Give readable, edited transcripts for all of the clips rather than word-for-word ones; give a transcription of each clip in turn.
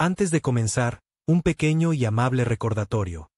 Antes de comenzar, un pequeño y amable recordatorio.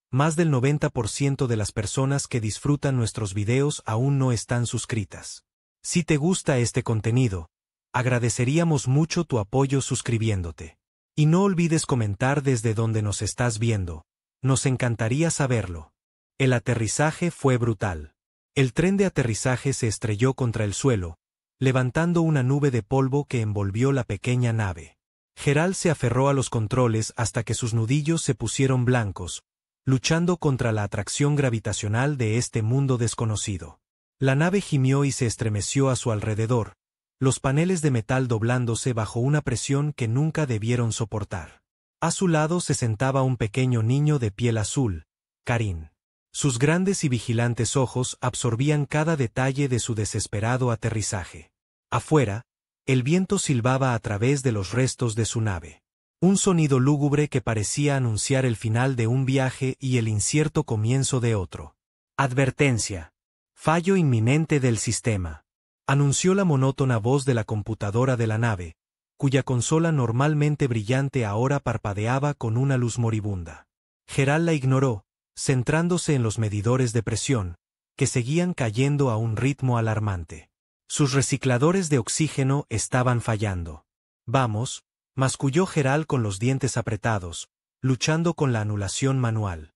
Más del 90% de las personas que disfrutan nuestros videos aún no están suscritas. Si te gusta este contenido, agradeceríamos mucho tu apoyo suscribiéndote. Y no olvides comentar desde donde nos estás viendo. Nos encantaría saberlo. El aterrizaje fue brutal. El tren de aterrizaje se estrelló contra el suelo, levantando una nube de polvo que envolvió la pequeña nave. Gerald se aferró a los controles hasta que sus nudillos se pusieron blancos, luchando contra la atracción gravitacional de este mundo desconocido. La nave gimió y se estremeció a su alrededor, los paneles de metal doblándose bajo una presión que nunca debieron soportar. A su lado se sentaba un pequeño niño de piel azul, Karin. Sus grandes y vigilantes ojos absorbían cada detalle de su desesperado aterrizaje. Afuera, el viento silbaba a través de los restos de su nave. Un sonido lúgubre que parecía anunciar el final de un viaje y el incierto comienzo de otro. Advertencia. Fallo inminente del sistema. Anunció la monótona voz de la computadora de la nave, cuya consola normalmente brillante ahora parpadeaba con una luz moribunda. Gerald la ignoró, centrándose en los medidores de presión, que seguían cayendo a un ritmo alarmante. Sus recicladores de oxígeno estaban fallando. Vamos, masculló Gerald con los dientes apretados, luchando con la anulación manual.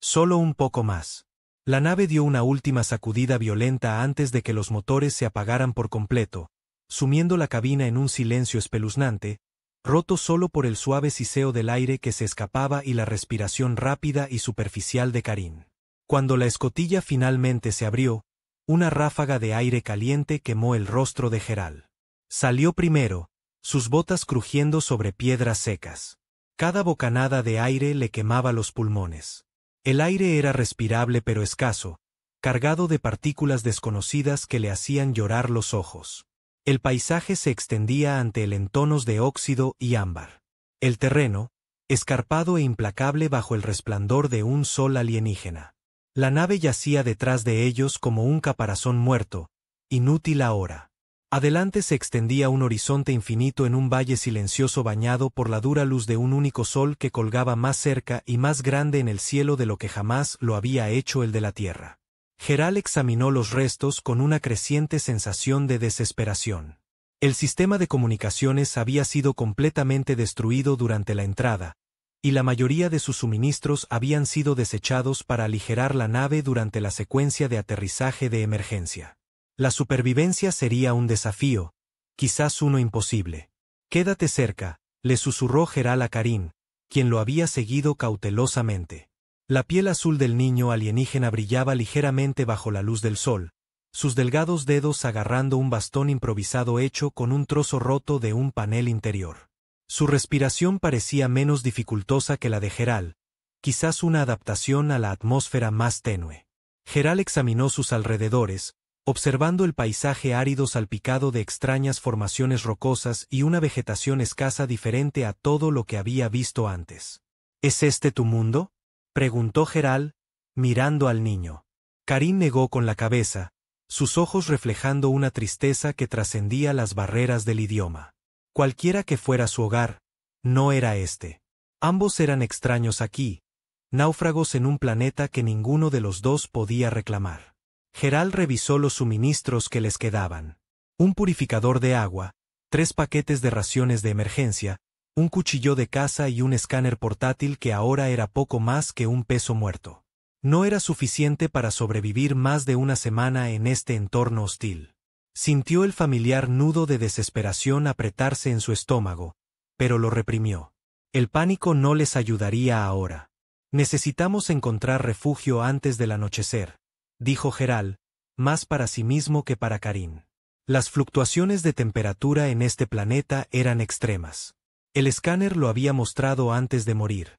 Solo un poco más. La nave dio una última sacudida violenta antes de que los motores se apagaran por completo, sumiendo la cabina en un silencio espeluznante, roto solo por el suave siseo del aire que se escapaba y la respiración rápida y superficial de Karin. Cuando la escotilla finalmente se abrió, una ráfaga de aire caliente quemó el rostro de Gerald. Salió primero, sus botas crujiendo sobre piedras secas. Cada bocanada de aire le quemaba los pulmones. El aire era respirable pero escaso, cargado de partículas desconocidas que le hacían llorar los ojos. El paisaje se extendía ante él en tonos de óxido y ámbar. El terreno, escarpado e implacable bajo el resplandor de un sol alienígena. La nave yacía detrás de ellos como un caparazón muerto, inútil ahora. Adelante se extendía un horizonte infinito en un valle silencioso bañado por la dura luz de un único sol que colgaba más cerca y más grande en el cielo de lo que jamás lo había hecho el de la tierra. Gerald examinó los restos con una creciente sensación de desesperación. El sistema de comunicaciones había sido completamente destruido durante la entrada, y la mayoría de sus suministros habían sido desechados para aligerar la nave durante la secuencia de aterrizaje de emergencia. La supervivencia sería un desafío, quizás uno imposible. Quédate cerca, le susurró Gerald a Karin, quien lo había seguido cautelosamente. La piel azul del niño alienígena brillaba ligeramente bajo la luz del sol, sus delgados dedos agarrando un bastón improvisado hecho con un trozo roto de un panel interior. Su respiración parecía menos dificultosa que la de Gerald, quizás una adaptación a la atmósfera más tenue. Gerald examinó sus alrededores, observando el paisaje árido salpicado de extrañas formaciones rocosas y una vegetación escasa diferente a todo lo que había visto antes. ¿Es este tu mundo?, preguntó Gerald, mirando al niño. Karin negó con la cabeza, sus ojos reflejando una tristeza que trascendía las barreras del idioma. Cualquiera que fuera su hogar, no era este. Ambos eran extraños aquí, náufragos en un planeta que ninguno de los dos podía reclamar. Gerald revisó los suministros que les quedaban. Un purificador de agua, 3 paquetes de raciones de emergencia, un cuchillo de caza y un escáner portátil que ahora era poco más que un peso muerto. No era suficiente para sobrevivir más de una semana en este entorno hostil. Sintió el familiar nudo de desesperación apretarse en su estómago, pero lo reprimió. El pánico no les ayudaría ahora. Necesitamos encontrar refugio antes del anochecer, dijo Gerald, más para sí mismo que para Karin. Las fluctuaciones de temperatura en este planeta eran extremas. El escáner lo había mostrado antes de morir.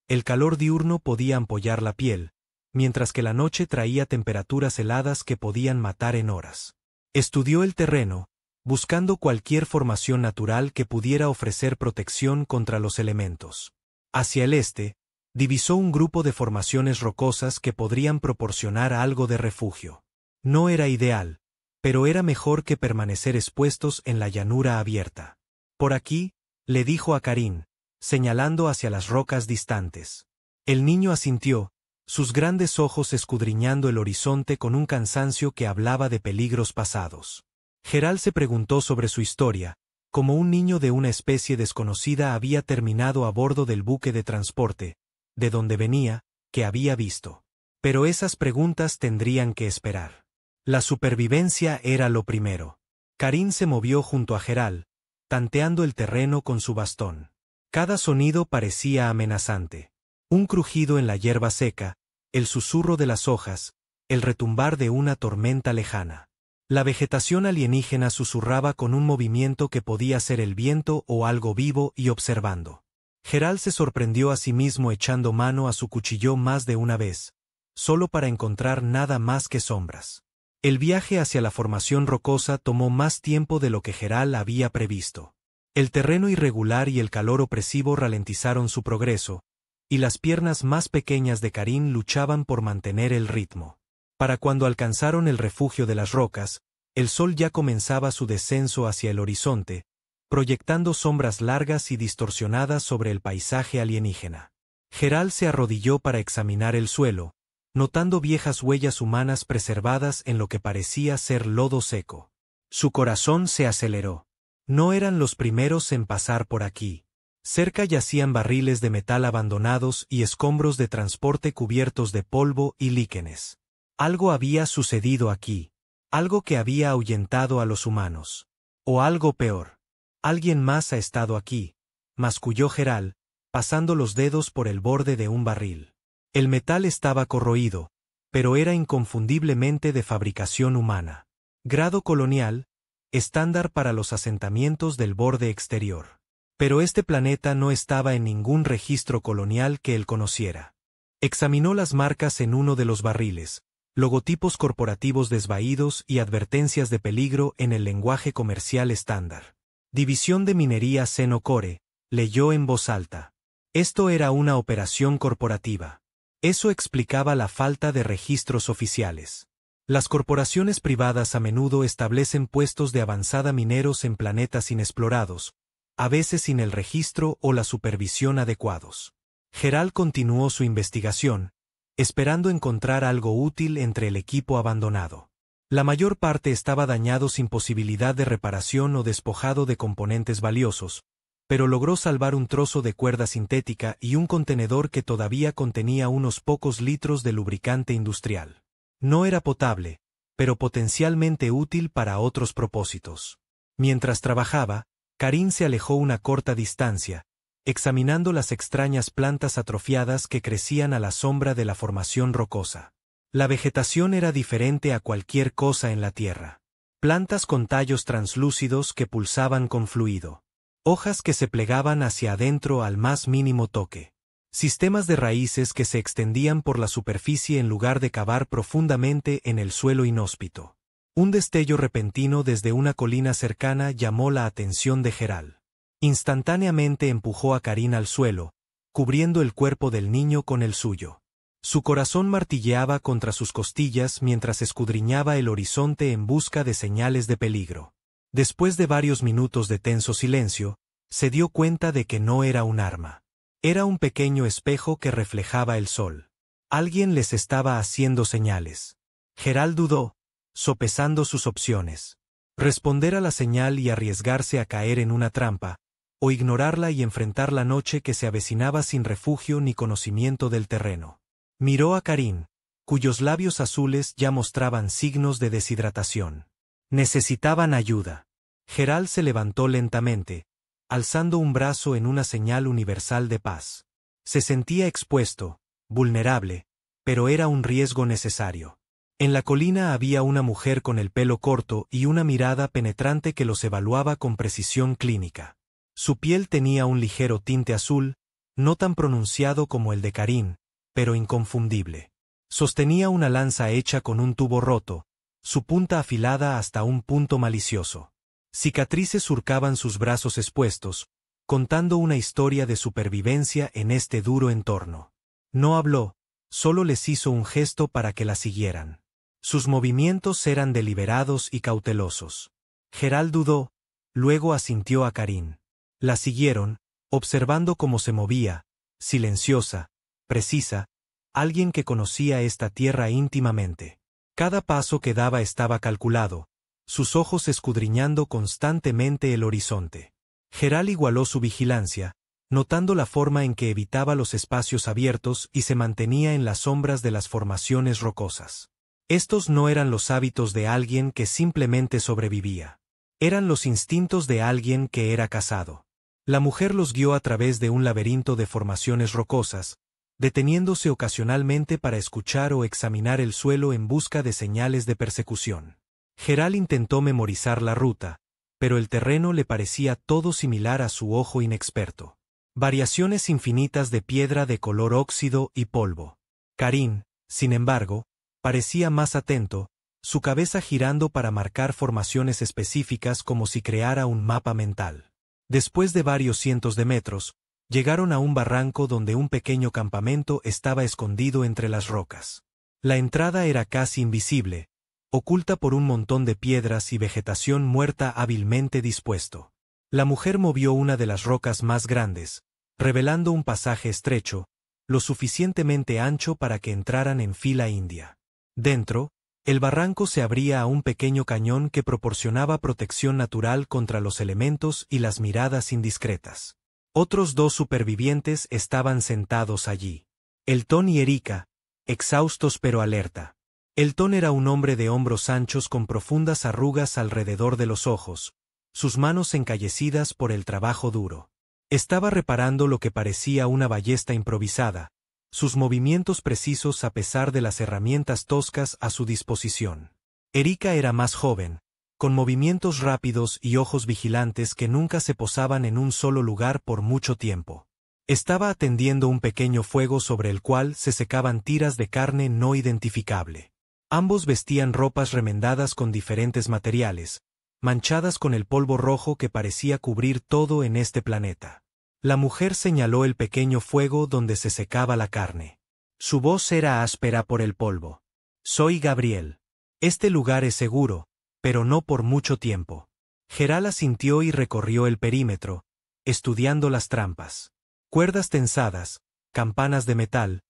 El calor diurno podía ampollar la piel, mientras que la noche traía temperaturas heladas que podían matar en horas. Estudió el terreno, buscando cualquier formación natural que pudiera ofrecer protección contra los elementos. Hacia el este, divisó un grupo de formaciones rocosas que podrían proporcionar algo de refugio. No era ideal, pero era mejor que permanecer expuestos en la llanura abierta. Por aquí, le dijo a Karin, señalando hacia las rocas distantes. El niño asintió, sus grandes ojos escudriñando el horizonte con un cansancio que hablaba de peligros pasados. Gerald se preguntó sobre su historia, como un niño de una especie desconocida había terminado a bordo del buque de transporte, de donde venía, que había visto. Pero esas preguntas tendrían que esperar. La supervivencia era lo primero. Karin se movió junto a Gerald, tanteando el terreno con su bastón. Cada sonido parecía amenazante. Un crujido en la hierba seca, el susurro de las hojas, el retumbar de una tormenta lejana. La vegetación alienígena susurraba con un movimiento que podía ser el viento o algo vivo y observando. Gerald se sorprendió a sí mismo echando mano a su cuchillo más de una vez, solo para encontrar nada más que sombras. El viaje hacia la formación rocosa tomó más tiempo de lo que Gerald había previsto. El terreno irregular y el calor opresivo ralentizaron su progreso, y las piernas más pequeñas de Karin luchaban por mantener el ritmo. Para cuando alcanzaron el refugio de las rocas, el sol ya comenzaba su descenso hacia el horizonte, proyectando sombras largas y distorsionadas sobre el paisaje alienígena. Gerald se arrodilló para examinar el suelo, notando viejas huellas humanas preservadas en lo que parecía ser lodo seco. Su corazón se aceleró. No eran los primeros en pasar por aquí. Cerca yacían barriles de metal abandonados y escombros de transporte cubiertos de polvo y líquenes. Algo había sucedido aquí. Algo que había ahuyentado a los humanos. O algo peor. Alguien más ha estado aquí, masculló Gerald, pasando los dedos por el borde de un barril. El metal estaba corroído, pero era inconfundiblemente de fabricación humana. Grado colonial, estándar para los asentamientos del borde exterior. Pero este planeta no estaba en ningún registro colonial que él conociera. Examinó las marcas en uno de los barriles, logotipos corporativos desvaídos y advertencias de peligro en el lenguaje comercial estándar. División de Minería Seno-Core, leyó en voz alta. Esto era una operación corporativa. Eso explicaba la falta de registros oficiales. Las corporaciones privadas a menudo establecen puestos de avanzada mineros en planetas inexplorados, a veces sin el registro o la supervisión adecuados. Gerald continuó su investigación, esperando encontrar algo útil entre el equipo abandonado. La mayor parte estaba dañado sin posibilidad de reparación o despojado de componentes valiosos, pero logró salvar un trozo de cuerda sintética y un contenedor que todavía contenía unos pocos litros de lubricante industrial. No era potable, pero potencialmente útil para otros propósitos. Mientras trabajaba, Karin se alejó una corta distancia, examinando las extrañas plantas atrofiadas que crecían a la sombra de la formación rocosa. La vegetación era diferente a cualquier cosa en la tierra. Plantas con tallos translúcidos que pulsaban con fluido. Hojas que se plegaban hacia adentro al más mínimo toque. Sistemas de raíces que se extendían por la superficie en lugar de cavar profundamente en el suelo inhóspito. Un destello repentino desde una colina cercana llamó la atención de Gerald. Instantáneamente empujó a Karin al suelo, cubriendo el cuerpo del niño con el suyo. Su corazón martilleaba contra sus costillas mientras escudriñaba el horizonte en busca de señales de peligro. Después de varios minutos de tenso silencio, se dio cuenta de que no era un arma. Era un pequeño espejo que reflejaba el sol. Alguien les estaba haciendo señales. Gerald dudó, sopesando sus opciones. Responder a la señal y arriesgarse a caer en una trampa, o ignorarla y enfrentar la noche que se avecinaba sin refugio ni conocimiento del terreno. Miró a Karin, cuyos labios azules ya mostraban signos de deshidratación. Necesitaban ayuda. Gerald se levantó lentamente, alzando un brazo en una señal universal de paz. Se sentía expuesto, vulnerable, pero era un riesgo necesario. En la colina había una mujer con el pelo corto y una mirada penetrante que los evaluaba con precisión clínica. Su piel tenía un ligero tinte azul, no tan pronunciado como el de Karin, pero inconfundible. Sostenía una lanza hecha con un tubo roto, su punta afilada hasta un punto malicioso. Cicatrices surcaban sus brazos expuestos, contando una historia de supervivencia en este duro entorno. No habló, solo les hizo un gesto para que la siguieran. Sus movimientos eran deliberados y cautelosos. Gerald dudó, luego asintió a Karin. La siguieron, observando cómo se movía, silenciosa, precisa, alguien que conocía esta tierra íntimamente. Cada paso que daba estaba calculado, sus ojos escudriñando constantemente el horizonte. Geral igualó su vigilancia, notando la forma en que evitaba los espacios abiertos y se mantenía en las sombras de las formaciones rocosas. Estos no eran los hábitos de alguien que simplemente sobrevivía. Eran los instintos de alguien que era cazado. La mujer los guió a través de un laberinto de formaciones rocosas, deteniéndose ocasionalmente para escuchar o examinar el suelo en busca de señales de persecución. Geral intentó memorizar la ruta, pero el terreno le parecía todo similar a su ojo inexperto. Variaciones infinitas de piedra de color óxido y polvo. Karin, sin embargo, parecía más atento, su cabeza girando para marcar formaciones específicas como si creara un mapa mental. Después de varios cientos de metros, llegaron a un barranco donde un pequeño campamento estaba escondido entre las rocas. La entrada era casi invisible, oculta por un montón de piedras y vegetación muerta hábilmente dispuesto. La mujer movió una de las rocas más grandes, revelando un pasaje estrecho, lo suficientemente ancho para que entraran en fila india. Dentro, el barranco se abría a un pequeño cañón que proporcionaba protección natural contra los elementos y las miradas indiscretas. Otros dos supervivientes estaban sentados allí. Elton y Erika, exhaustos pero alerta. Elton era un hombre de hombros anchos con profundas arrugas alrededor de los ojos, sus manos encallecidas por el trabajo duro. Estaba reparando lo que parecía una ballesta improvisada, sus movimientos precisos a pesar de las herramientas toscas a su disposición. Erika era más joven, con movimientos rápidos y ojos vigilantes que nunca se posaban en un solo lugar por mucho tiempo. Estaba atendiendo un pequeño fuego sobre el cual se secaban tiras de carne no identificable. Ambos vestían ropas remendadas con diferentes materiales, manchadas con el polvo rojo que parecía cubrir todo en este planeta. La mujer señaló el pequeño fuego donde se secaba la carne. Su voz era áspera por el polvo. «Soy Gabriel. Este lugar es seguro, pero no por mucho tiempo». Geral asintió y recorrió el perímetro, estudiando las trampas. Cuerdas tensadas, campanas de metal,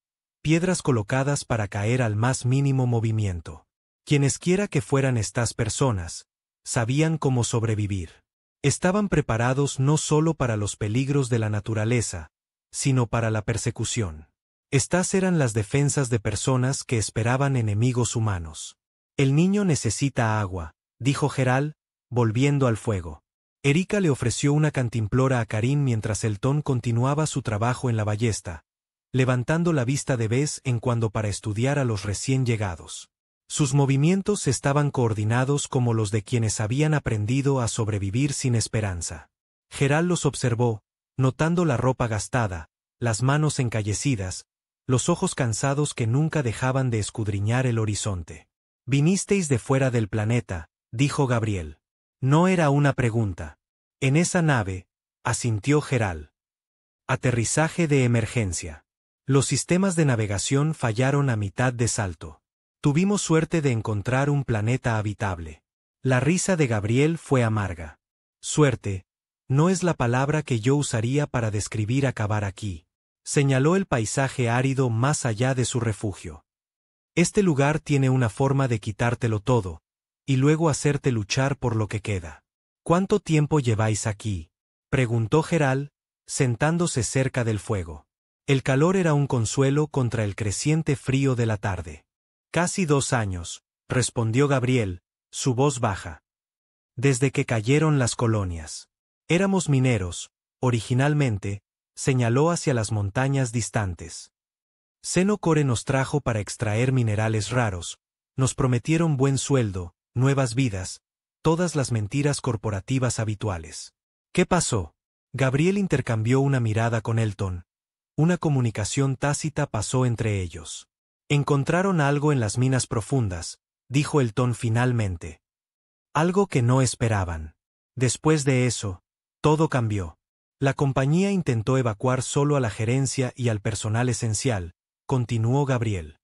piedras colocadas para caer al más mínimo movimiento. Quienesquiera que fueran estas personas, sabían cómo sobrevivir. Estaban preparados no solo para los peligros de la naturaleza, sino para la persecución. Estas eran las defensas de personas que esperaban enemigos humanos. «El niño necesita agua», dijo Geral, volviendo al fuego. Erika le ofreció una cantimplora a Karin mientras Elton continuaba su trabajo en la ballesta, levantando la vista de vez en cuando para estudiar a los recién llegados. Sus movimientos estaban coordinados como los de quienes habían aprendido a sobrevivir sin esperanza. Geral los observó, notando la ropa gastada, las manos encallecidas, los ojos cansados que nunca dejaban de escudriñar el horizonte. «Vinisteis de fuera del planeta», dijo Gabriel. No era una pregunta. «En esa nave», asintió Geral. «Aterrizaje de emergencia. Los sistemas de navegación fallaron a mitad de salto. Tuvimos suerte de encontrar un planeta habitable». La risa de Gabriel fue amarga. «Suerte, no es la palabra que yo usaría para describir acabar aquí». Señaló el paisaje árido más allá de su refugio. «Este lugar tiene una forma de quitártelo todo, y luego hacerte luchar por lo que queda». «¿Cuánto tiempo lleváis aquí?», preguntó Geral, sentándose cerca del fuego. El calor era un consuelo contra el creciente frío de la tarde. «Casi 2 años», respondió Gabriel, su voz baja. «Desde que cayeron las colonias. Éramos mineros, originalmente», señaló hacia las montañas distantes. «Seno Core nos trajo para extraer minerales raros, nos prometieron buen sueldo, nuevas vidas, todas las mentiras corporativas habituales». «¿Qué pasó?». Gabriel intercambió una mirada con Elton. Una comunicación tácita pasó entre ellos. «Encontraron algo en las minas profundas», dijo Elton finalmente. «Algo que no esperaban. Después de eso, todo cambió. La compañía intentó evacuar solo a la gerencia y al personal esencial», continuó Gabriel.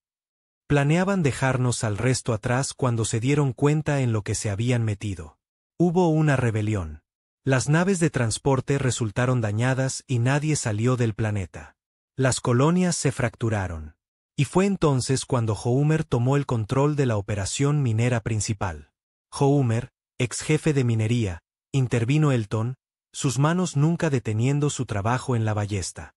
«Planeaban dejarnos al resto atrás cuando se dieron cuenta en lo que se habían metido. Hubo una rebelión. Las naves de transporte resultaron dañadas y nadie salió del planeta. Las colonias se fracturaron. Y fue entonces cuando Homer tomó el control de la operación minera principal. Homer, ex jefe de minería, intervino Elton, sus manos nunca deteniendo su trabajo en la ballesta.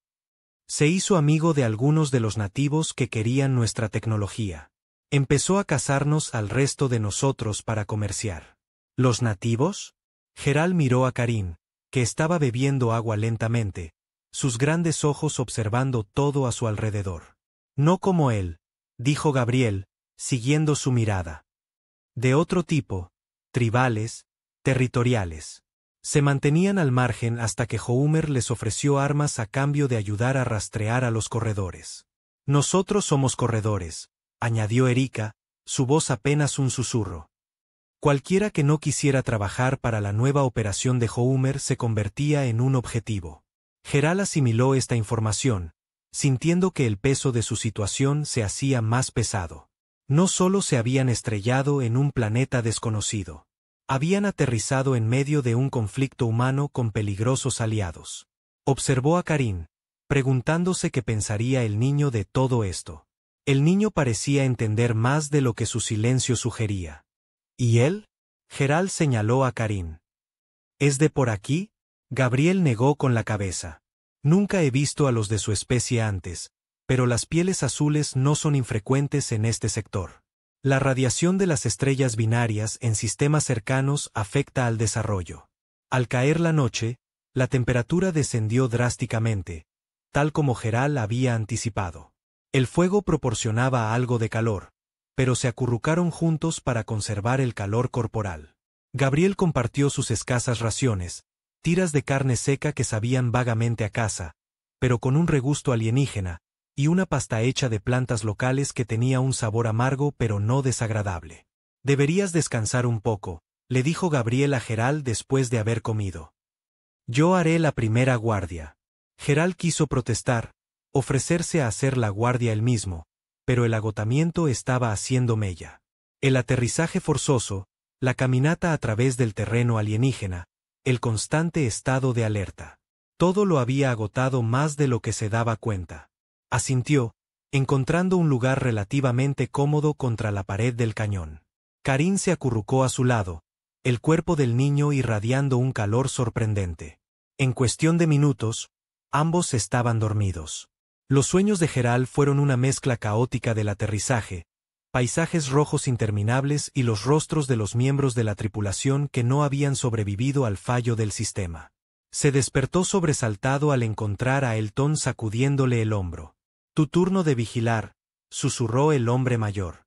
Se hizo amigo de algunos de los nativos que querían nuestra tecnología. Empezó a cazarnos al resto de nosotros para comerciar. ¿Los nativos? Gerald miró a Karin, que estaba bebiendo agua lentamente, sus grandes ojos observando todo a su alrededor. No como él, dijo Gabriel, siguiendo su mirada. De otro tipo, tribales, territoriales. Se mantenían al margen hasta que Homer les ofreció armas a cambio de ayudar a rastrear a los corredores. Nosotros somos corredores, añadió Erika, su voz apenas un susurro. Cualquiera que no quisiera trabajar para la nueva operación de Homer se convertía en un objetivo. Gerald asimiló esta información, sintiendo que el peso de su situación se hacía más pesado. No solo se habían estrellado en un planeta desconocido. Habían aterrizado en medio de un conflicto humano con peligrosos aliados. Observó a Karin, preguntándose qué pensaría el niño de todo esto. El niño parecía entender más de lo que su silencio sugería. ¿Y él? Gerald señaló a Karin. ¿Es de por aquí? Gabriel negó con la cabeza. Nunca he visto a los de su especie antes, pero las pieles azules no son infrecuentes en este sector. La radiación de las estrellas binarias en sistemas cercanos afecta al desarrollo. Al caer la noche, la temperatura descendió drásticamente, tal como Gerald había anticipado. El fuego proporcionaba algo de calor, pero se acurrucaron juntos para conservar el calor corporal. Gabriel compartió sus escasas raciones, tiras de carne seca que sabían vagamente a caza, pero con un regusto alienígena, y una pasta hecha de plantas locales que tenía un sabor amargo pero no desagradable. Deberías descansar un poco, le dijo Gabriel a Gerald después de haber comido. Yo haré la primera guardia. Gerald quiso protestar, ofrecerse a hacer la guardia él mismo, pero el agotamiento estaba haciendo mella. El aterrizaje forzoso, la caminata a través del terreno alienígena, el constante estado de alerta. Todo lo había agotado más de lo que se daba cuenta. Asintió, encontrando un lugar relativamente cómodo contra la pared del cañón. Karin se acurrucó a su lado, el cuerpo del niño irradiando un calor sorprendente. En cuestión de minutos, ambos estaban dormidos. Los sueños de Gerald fueron una mezcla caótica del aterrizaje, paisajes rojos interminables y los rostros de los miembros de la tripulación que no habían sobrevivido al fallo del sistema. Se despertó sobresaltado al encontrar a Elton sacudiéndole el hombro. Tu turno de vigilar, susurró el hombre mayor.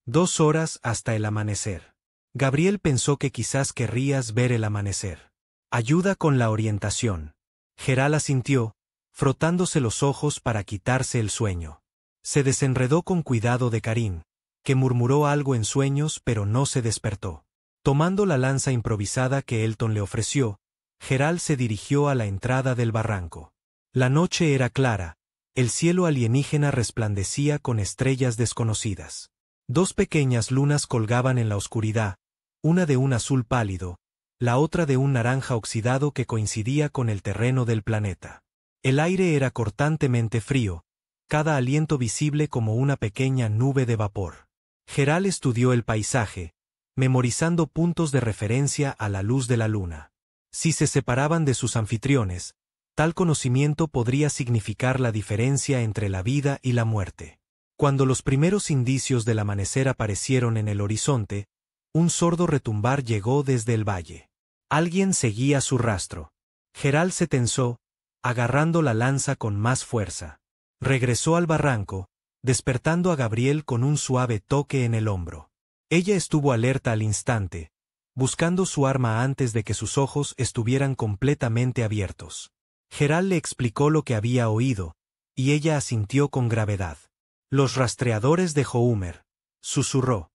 2 horas hasta el amanecer. Gabriel pensó que quizás querrías ver el amanecer. Ayuda con la orientación. Gerald asintió, frotándose los ojos para quitarse el sueño. Se desenredó con cuidado de Karin, que murmuró algo en sueños pero no se despertó. Tomando la lanza improvisada que Elton le ofreció, Gerald se dirigió a la entrada del barranco. La noche era clara, el cielo alienígena resplandecía con estrellas desconocidas. 2 pequeñas lunas colgaban en la oscuridad, una de un azul pálido, la otra de un naranja oxidado que coincidía con el terreno del planeta. El aire era cortantemente frío, cada aliento visible como una pequeña nube de vapor. Gerald estudió el paisaje, memorizando puntos de referencia a la luz de la luna. Si se separaban de sus anfitriones, tal conocimiento podría significar la diferencia entre la vida y la muerte. Cuando los primeros indicios del amanecer aparecieron en el horizonte, un sordo retumbar llegó desde el valle. Alguien seguía su rastro. Gerald se tensó, agarrando la lanza con más fuerza. Regresó al barranco, despertando a Gabriel con un suave toque en el hombro. Ella estuvo alerta al instante, buscando su arma antes de que sus ojos estuvieran completamente abiertos. Gerald le explicó lo que había oído, y ella asintió con gravedad. Los rastreadores de Homer, susurró.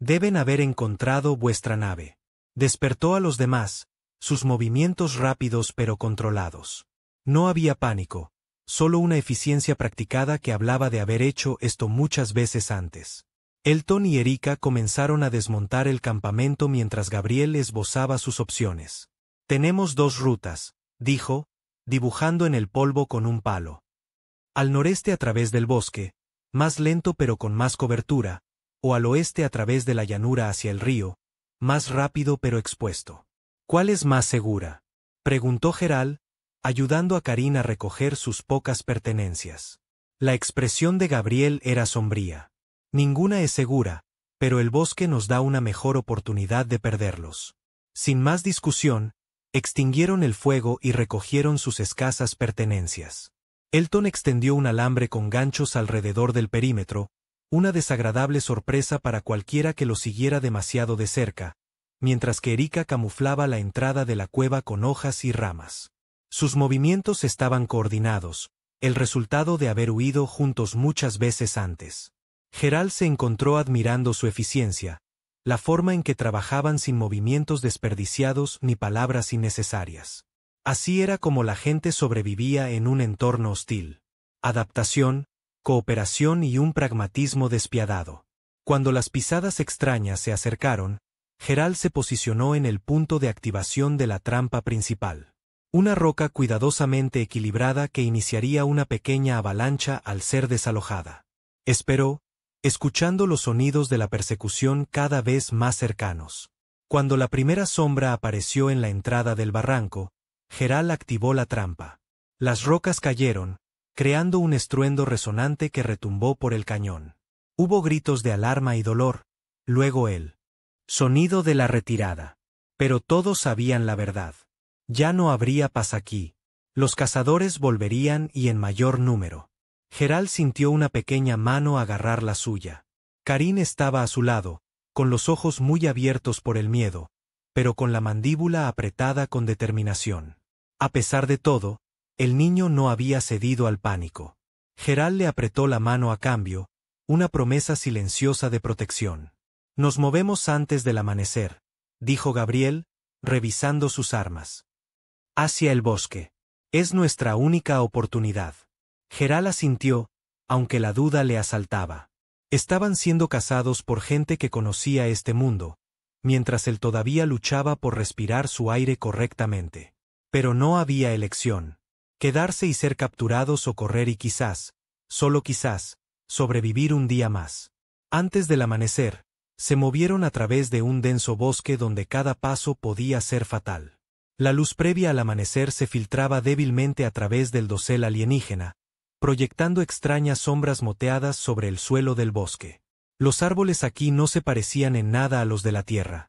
Deben haber encontrado vuestra nave. Despertó a los demás, sus movimientos rápidos pero controlados. No había pánico, solo una eficiencia practicada que hablaba de haber hecho esto muchas veces antes. Elton y Erika comenzaron a desmontar el campamento mientras Gabriel esbozaba sus opciones. Tenemos dos rutas, dijo, dibujando en el polvo con un palo. Al noreste a través del bosque, más lento pero con más cobertura, o al oeste a través de la llanura hacia el río, más rápido pero expuesto. ¿Cuál es más segura?, preguntó Gerald, ayudando a Karin a recoger sus pocas pertenencias. La expresión de Gabriel era sombría. Ninguna es segura, pero el bosque nos da una mejor oportunidad de perderlos. Sin más discusión, extinguieron el fuego y recogieron sus escasas pertenencias. Elton extendió un alambre con ganchos alrededor del perímetro, una desagradable sorpresa para cualquiera que lo siguiera demasiado de cerca, mientras que Erika camuflaba la entrada de la cueva con hojas y ramas. Sus movimientos estaban coordinados, el resultado de haber huido juntos muchas veces antes. Gerald se encontró admirando su eficiencia, la forma en que trabajaban sin movimientos desperdiciados ni palabras innecesarias. Así era como la gente sobrevivía en un entorno hostil. Adaptación, cooperación y un pragmatismo despiadado. Cuando las pisadas extrañas se acercaron, Gerald se posicionó en el punto de activación de la trampa principal. Una roca cuidadosamente equilibrada que iniciaría una pequeña avalancha al ser desalojada. Esperó, escuchando los sonidos de la persecución cada vez más cercanos. Cuando la primera sombra apareció en la entrada del barranco, Gerald activó la trampa. Las rocas cayeron, creando un estruendo resonante que retumbó por el cañón. Hubo gritos de alarma y dolor, luego el sonido de la retirada. Pero todos sabían la verdad. Ya no habría paz aquí. Los cazadores volverían y en mayor número. Gerald sintió una pequeña mano agarrar la suya. Karin estaba a su lado, con los ojos muy abiertos por el miedo, pero con la mandíbula apretada con determinación. A pesar de todo, el niño no había cedido al pánico. Gerald le apretó la mano a cambio, una promesa silenciosa de protección. Nos movemos antes del amanecer, dijo Gabriel, revisando sus armas. Hacia el bosque. Es nuestra única oportunidad. Gerald asintió, aunque la duda le asaltaba. Estaban siendo cazados por gente que conocía este mundo, mientras él todavía luchaba por respirar su aire correctamente. Pero no había elección. Quedarse y ser capturados o correr y quizás, solo quizás, sobrevivir un día más. Antes del amanecer, se movieron a través de un denso bosque donde cada paso podía ser fatal. La luz previa al amanecer se filtraba débilmente a través del dosel alienígena, proyectando extrañas sombras moteadas sobre el suelo del bosque. Los árboles aquí no se parecían en nada a los de la tierra.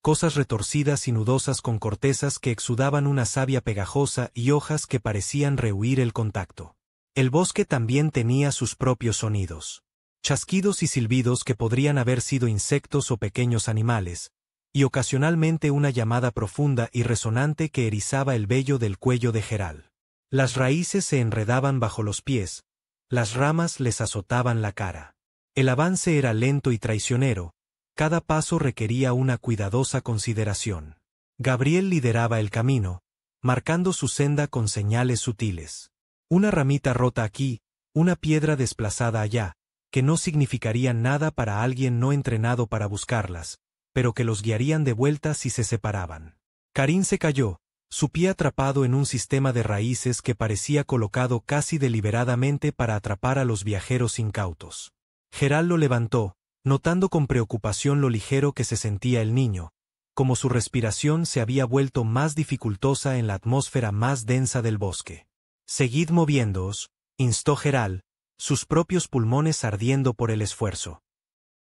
Cosas retorcidas y nudosas con cortezas que exudaban una savia pegajosa y hojas que parecían rehuir el contacto. El bosque también tenía sus propios sonidos. Chasquidos y silbidos que podrían haber sido insectos o pequeños animales, y ocasionalmente una llamada profunda y resonante que erizaba el vello del cuello de Gerald. Las raíces se enredaban bajo los pies, las ramas les azotaban la cara. El avance era lento y traicionero, cada paso requería una cuidadosa consideración. Gabriel lideraba el camino, marcando su senda con señales sutiles. Una ramita rota aquí, una piedra desplazada allá, que no significarían nada para alguien no entrenado para buscarlas, pero que los guiarían de vuelta si se separaban. Karin se cayó, su pie atrapado en un sistema de raíces que parecía colocado casi deliberadamente para atrapar a los viajeros incautos. Gerald lo levantó, notando con preocupación lo ligero que se sentía el niño, como su respiración se había vuelto más dificultosa en la atmósfera más densa del bosque. «Seguid moviéndoos», instó Gerald, sus propios pulmones ardiendo por el esfuerzo.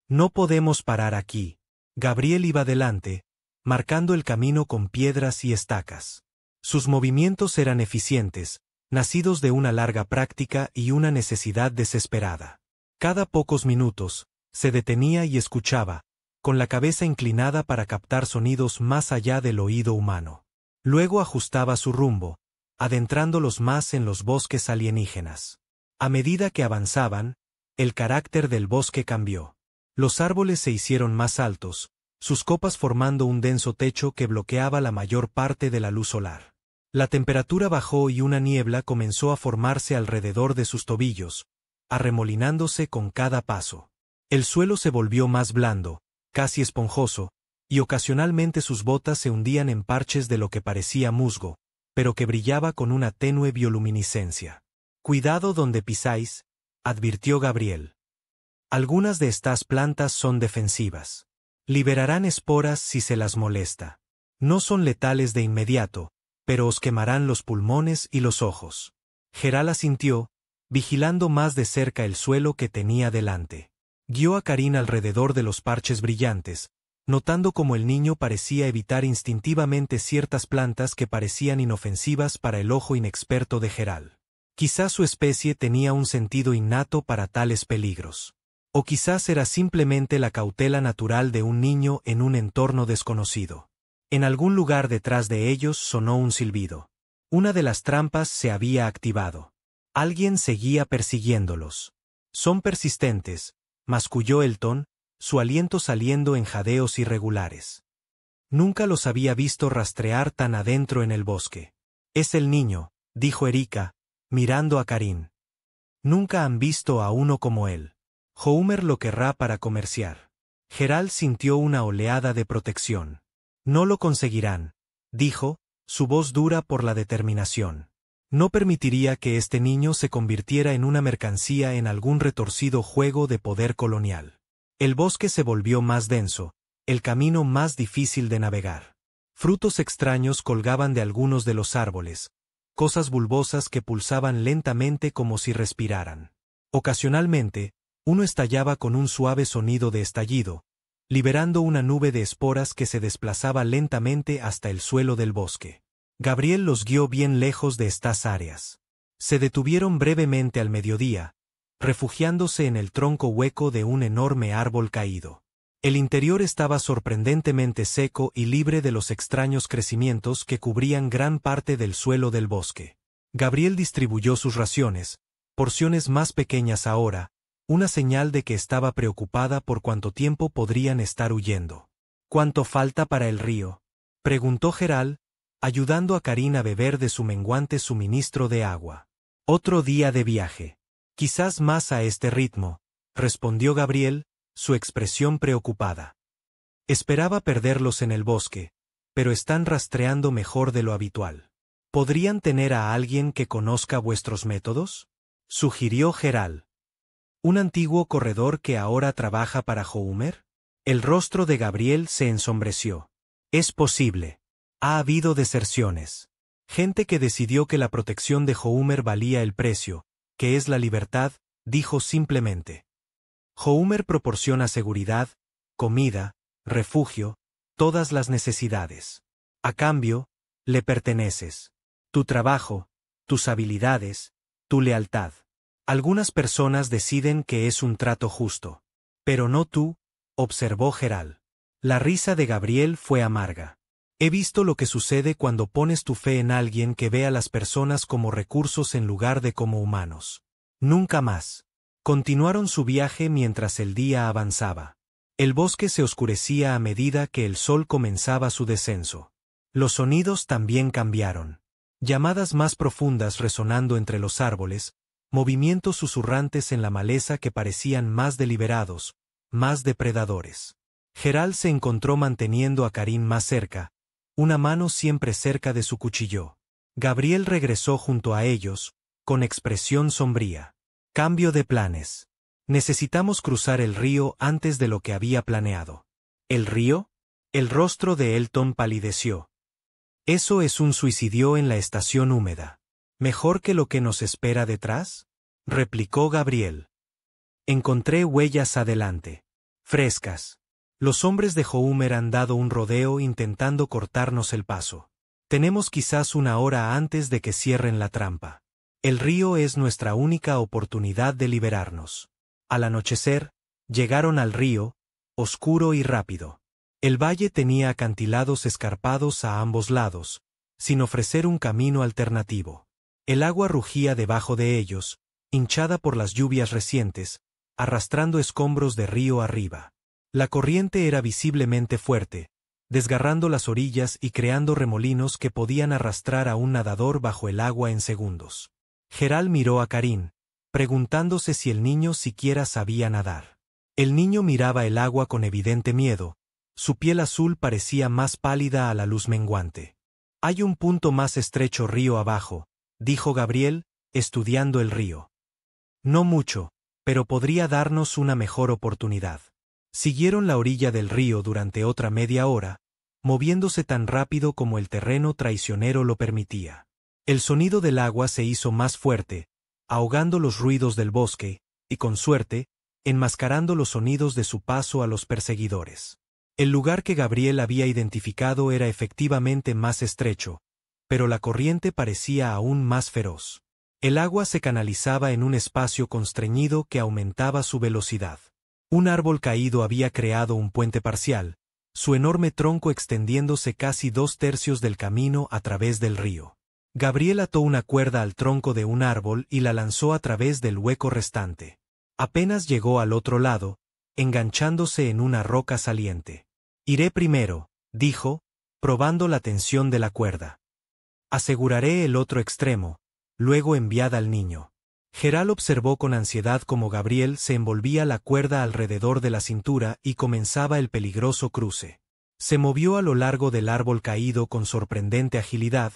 «No podemos parar aquí». Gabriel iba delante, marcando el camino con piedras y estacas. Sus movimientos eran eficientes, nacidos de una larga práctica y una necesidad desesperada. Cada pocos minutos, se detenía y escuchaba, con la cabeza inclinada para captar sonidos más allá del oído humano. Luego ajustaba su rumbo, adentrándolos más en los bosques alienígenas. A medida que avanzaban, el carácter del bosque cambió. Los árboles se hicieron más altos, sus copas formando un denso techo que bloqueaba la mayor parte de la luz solar. La temperatura bajó y una niebla comenzó a formarse alrededor de sus tobillos, arremolinándose con cada paso. El suelo se volvió más blando, casi esponjoso, y ocasionalmente sus botas se hundían en parches de lo que parecía musgo, pero que brillaba con una tenue bioluminiscencia. «Cuidado donde pisáis», advirtió Gabriel. «Algunas de estas plantas son defensivas. Liberarán esporas si se las molesta. No son letales de inmediato, pero os quemarán los pulmones y los ojos». Geral asintió, vigilando más de cerca el suelo que tenía delante. Guió a Karin alrededor de los parches brillantes, notando cómo el niño parecía evitar instintivamente ciertas plantas que parecían inofensivas para el ojo inexperto de Geral. Quizás su especie tenía un sentido innato para tales peligros. O quizás era simplemente la cautela natural de un niño en un entorno desconocido. En algún lugar detrás de ellos sonó un silbido. Una de las trampas se había activado. Alguien seguía persiguiéndolos. «Son persistentes», masculló Elton, su aliento saliendo en jadeos irregulares. Nunca los había visto rastrear tan adentro en el bosque. «Es el niño», dijo Erika, mirando a Karin. «Nunca han visto a uno como él. Homer lo querrá para comerciar». Geral sintió una oleada de protección. «No lo conseguirán», dijo, su voz dura por la determinación. No permitiría que este niño se convirtiera en una mercancía en algún retorcido juego de poder colonial. El bosque se volvió más denso, el camino más difícil de navegar. Frutos extraños colgaban de algunos de los árboles, cosas bulbosas que pulsaban lentamente como si respiraran. Ocasionalmente, uno estallaba con un suave sonido de estallido, liberando una nube de esporas que se desplazaba lentamente hasta el suelo del bosque. Gabriel los guió bien lejos de estas áreas. Se detuvieron brevemente al mediodía, refugiándose en el tronco hueco de un enorme árbol caído. El interior estaba sorprendentemente seco y libre de los extraños crecimientos que cubrían gran parte del suelo del bosque. Gabriel distribuyó sus raciones, porciones más pequeñas ahora, una señal de que estaba preocupada por cuánto tiempo podrían estar huyendo. «¿Cuánto falta para el río?», preguntó Geral, ayudando a Karin a beber de su menguante suministro de agua. «Otro día de viaje. Quizás más a este ritmo», respondió Gabriel, su expresión preocupada. «Esperaba perderlos en el bosque, pero están rastreando mejor de lo habitual. ¿Podrían tener a alguien que conozca vuestros métodos?», sugirió Geral. «¿Un antiguo corredor que ahora trabaja para Homer?». El rostro de Gabriel se ensombreció. «Es posible. Ha habido deserciones. Gente que decidió que la protección de Homer valía el precio, que es la libertad», dijo simplemente. «Homer proporciona seguridad, comida, refugio, todas las necesidades. A cambio, le perteneces. Tu trabajo, tus habilidades, tu lealtad. Algunas personas deciden que es un trato justo. Pero no tú», observó Geral. La risa de Gabriel fue amarga. «He visto lo que sucede cuando pones tu fe en alguien que ve a las personas como recursos en lugar de como humanos. Nunca más». Continuaron su viaje mientras el día avanzaba. El bosque se oscurecía a medida que el sol comenzaba su descenso. Los sonidos también cambiaron. Llamadas más profundas resonando entre los árboles, movimientos susurrantes en la maleza que parecían más deliberados, más depredadores. Geral se encontró manteniendo a Karin más cerca, una mano siempre cerca de su cuchillo. Gabriel regresó junto a ellos, con expresión sombría. «Cambio de planes. Necesitamos cruzar el río antes de lo que había planeado». «¿El río?». El rostro de Elton palideció. «Eso es un suicidio en la estación húmeda. ¿Mejor que lo que nos espera detrás?», replicó Gabriel. «Encontré huellas adelante. Frescas. Los hombres de Homer han dado un rodeo intentando cortarnos el paso. Tenemos quizás una hora antes de que cierren la trampa. El río es nuestra única oportunidad de liberarnos». Al anochecer, llegaron al río, oscuro y rápido. El valle tenía acantilados escarpados a ambos lados, sin ofrecer un camino alternativo. El agua rugía debajo de ellos, hinchada por las lluvias recientes, arrastrando escombros de río arriba. La corriente era visiblemente fuerte, desgarrando las orillas y creando remolinos que podían arrastrar a un nadador bajo el agua en segundos. Geral miró a Karin, preguntándose si el niño siquiera sabía nadar. El niño miraba el agua con evidente miedo, Su piel azul parecía más pálida a la luz menguante. «Hay un punto más estrecho río abajo», dijo Gabriel, estudiando el río. «No mucho, pero podría darnos una mejor oportunidad». Siguieron la orilla del río durante otra media hora, moviéndose tan rápido como el terreno traicionero lo permitía. El sonido del agua se hizo más fuerte, ahogando los ruidos del bosque, y con suerte, enmascarando los sonidos de su paso a los perseguidores. El lugar que Gabriel había identificado era efectivamente más estrecho, pero la corriente parecía aún más feroz. El agua se canalizaba en un espacio constreñido que aumentaba su velocidad. Un árbol caído había creado un puente parcial, su enorme tronco extendiéndose casi 2/3 del camino a través del río. Gabriel ató una cuerda al tronco de un árbol y la lanzó a través del hueco restante. Apenas llegó al otro lado, enganchándose en una roca saliente. «Iré primero», dijo, probando la tensión de la cuerda. «Aseguraré el otro extremo, luego enviad al niño». Geral observó con ansiedad cómo Gabriel se envolvía la cuerda alrededor de la cintura y comenzaba el peligroso cruce. Se movió a lo largo del árbol caído con sorprendente agilidad,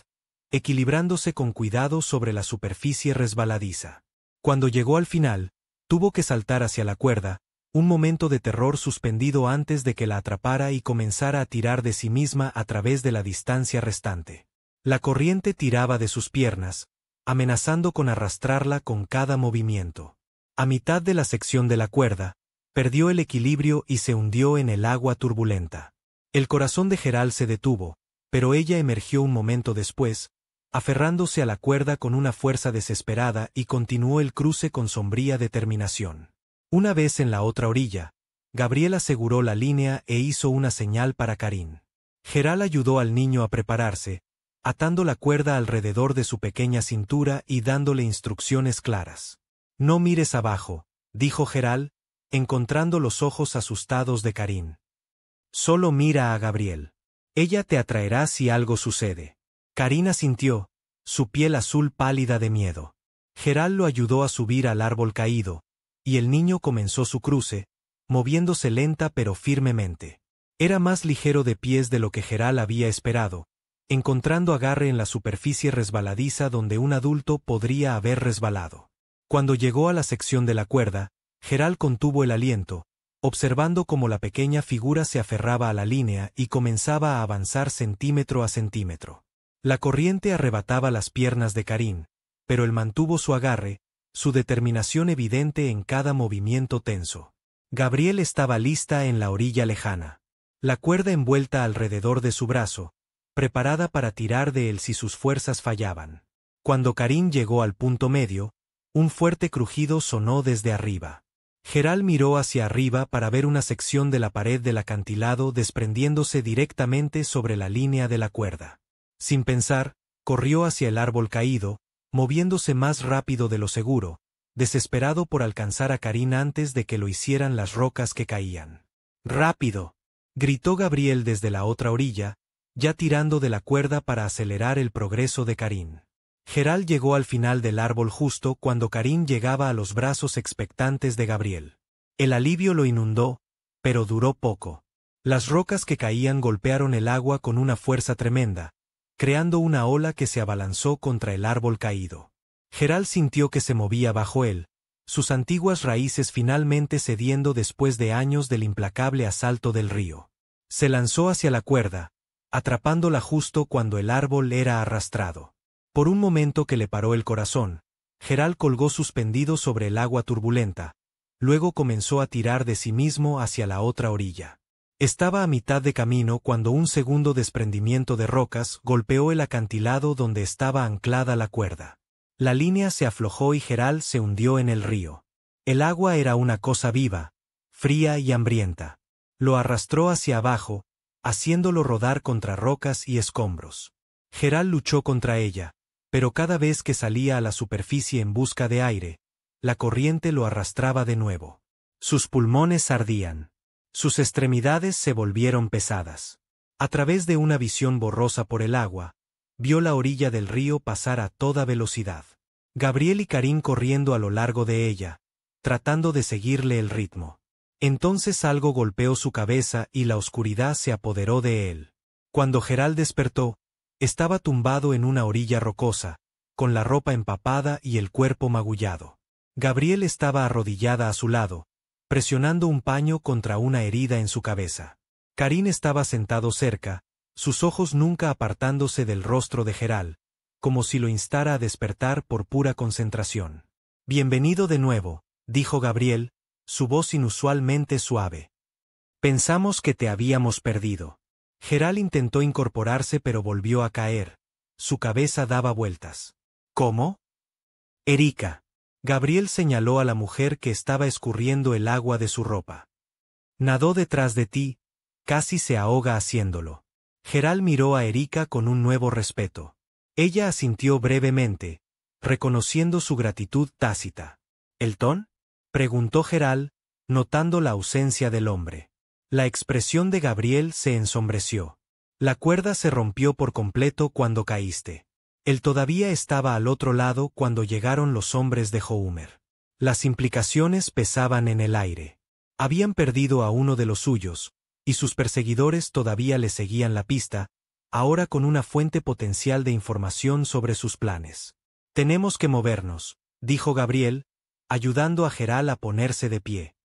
equilibrándose con cuidado sobre la superficie resbaladiza. Cuando llegó al final, tuvo que saltar hacia la cuerda, un momento de terror suspendido antes de que la atrapara y comenzara a tirar de sí misma a través de la distancia restante. La corriente tiraba de sus piernas, amenazando con arrastrarla con cada movimiento. A mitad de la sección de la cuerda, perdió el equilibrio y se hundió en el agua turbulenta. El corazón de Geral se detuvo, pero ella emergió un momento después, aferrándose a la cuerda con una fuerza desesperada y continuó el cruce con sombría determinación. Una vez en la otra orilla, Gabriel aseguró la línea e hizo una señal para Karin. Geral ayudó al niño a prepararse, atando la cuerda alrededor de su pequeña cintura y dándole instrucciones claras. «No mires abajo», dijo Geral, encontrando los ojos asustados de Karin. «Solo mira a Gabriel. Ella te atraerá si algo sucede». Karin asintió, su piel azul pálida de miedo. Geral lo ayudó a subir al árbol caído, y el niño comenzó su cruce, moviéndose lenta pero firmemente. Era más ligero de pies de lo que Geral había esperado, encontrando agarre en la superficie resbaladiza donde un adulto podría haber resbalado. Cuando llegó a la sección de la cuerda, Geral contuvo el aliento, observando cómo la pequeña figura se aferraba a la línea y comenzaba a avanzar centímetro a centímetro. La corriente arrebataba las piernas de Karin, pero él mantuvo su agarre, su determinación evidente en cada movimiento tenso. Gabriel estaba lista en la orilla lejana. La cuerda envuelta alrededor de su brazo, preparada para tirar de él si sus fuerzas fallaban. Cuando Karin llegó al punto medio, un fuerte crujido sonó desde arriba. Geral miró hacia arriba para ver una sección de la pared del acantilado desprendiéndose directamente sobre la línea de la cuerda. Sin pensar, corrió hacia el árbol caído, moviéndose más rápido de lo seguro, desesperado por alcanzar a Karin antes de que lo hicieran las rocas que caían. «¡Rápido!», gritó Gabriel desde la otra orilla, ya tirando de la cuerda para acelerar el progreso de Karin. Geral llegó al final del árbol justo cuando Karin llegaba a los brazos expectantes de Gabriel. El alivio lo inundó, pero duró poco. Las rocas que caían golpearon el agua con una fuerza tremenda, creando una ola que se abalanzó contra el árbol caído. Geral sintió que se movía bajo él, sus antiguas raíces finalmente cediendo después de años del implacable asalto del río. Se lanzó hacia la cuerda, atrapándola justo cuando el árbol era arrastrado. Por un momento que le paró el corazón, Geral colgó suspendido sobre el agua turbulenta, luego comenzó a tirar de sí mismo hacia la otra orilla. Estaba a mitad de camino cuando un segundo desprendimiento de rocas golpeó el acantilado donde estaba anclada la cuerda. La línea se aflojó y Geral se hundió en el río. El agua era una cosa viva, fría y hambrienta. Lo arrastró hacia abajo, haciéndolo rodar contra rocas y escombros. Geral luchó contra ella, pero cada vez que salía a la superficie en busca de aire, la corriente lo arrastraba de nuevo. Sus pulmones ardían. Sus extremidades se volvieron pesadas. A través de una visión borrosa por el agua, vio la orilla del río pasar a toda velocidad. Gabriel y Karin corriendo a lo largo de ella, tratando de seguirle el ritmo. Entonces algo golpeó su cabeza y la oscuridad se apoderó de él. Cuando Geralt despertó, estaba tumbado en una orilla rocosa, con la ropa empapada y el cuerpo magullado. Gabriel estaba arrodillada a su lado, presionando un paño contra una herida en su cabeza. Karin estaba sentado cerca, sus ojos nunca apartándose del rostro de Geralt, como si lo instara a despertar por pura concentración. «Bienvenido de nuevo», dijo Gabriel, su voz inusualmente suave. «Pensamos que te habíamos perdido». Geralt intentó incorporarse pero volvió a caer. Su cabeza daba vueltas. «¿Cómo?» «Erika». Gabriel señaló a la mujer que estaba escurriendo el agua de su ropa. «Nadó detrás de ti, casi se ahoga haciéndolo». Geralt miró a Erika con un nuevo respeto. Ella asintió brevemente, reconociendo su gratitud tácita. «¿Elton?», preguntó Geralt, notando la ausencia del hombre. La expresión de Gabriel se ensombreció. «La cuerda se rompió por completo cuando caíste». Él todavía estaba al otro lado cuando llegaron los hombres de Homer. Las implicaciones pesaban en el aire. Habían perdido a uno de los suyos, y sus perseguidores todavía le seguían la pista, ahora con una fuente potencial de información sobre sus planes. «Tenemos que movernos», dijo Gabriel, ayudando a Geralt a ponerse de pie.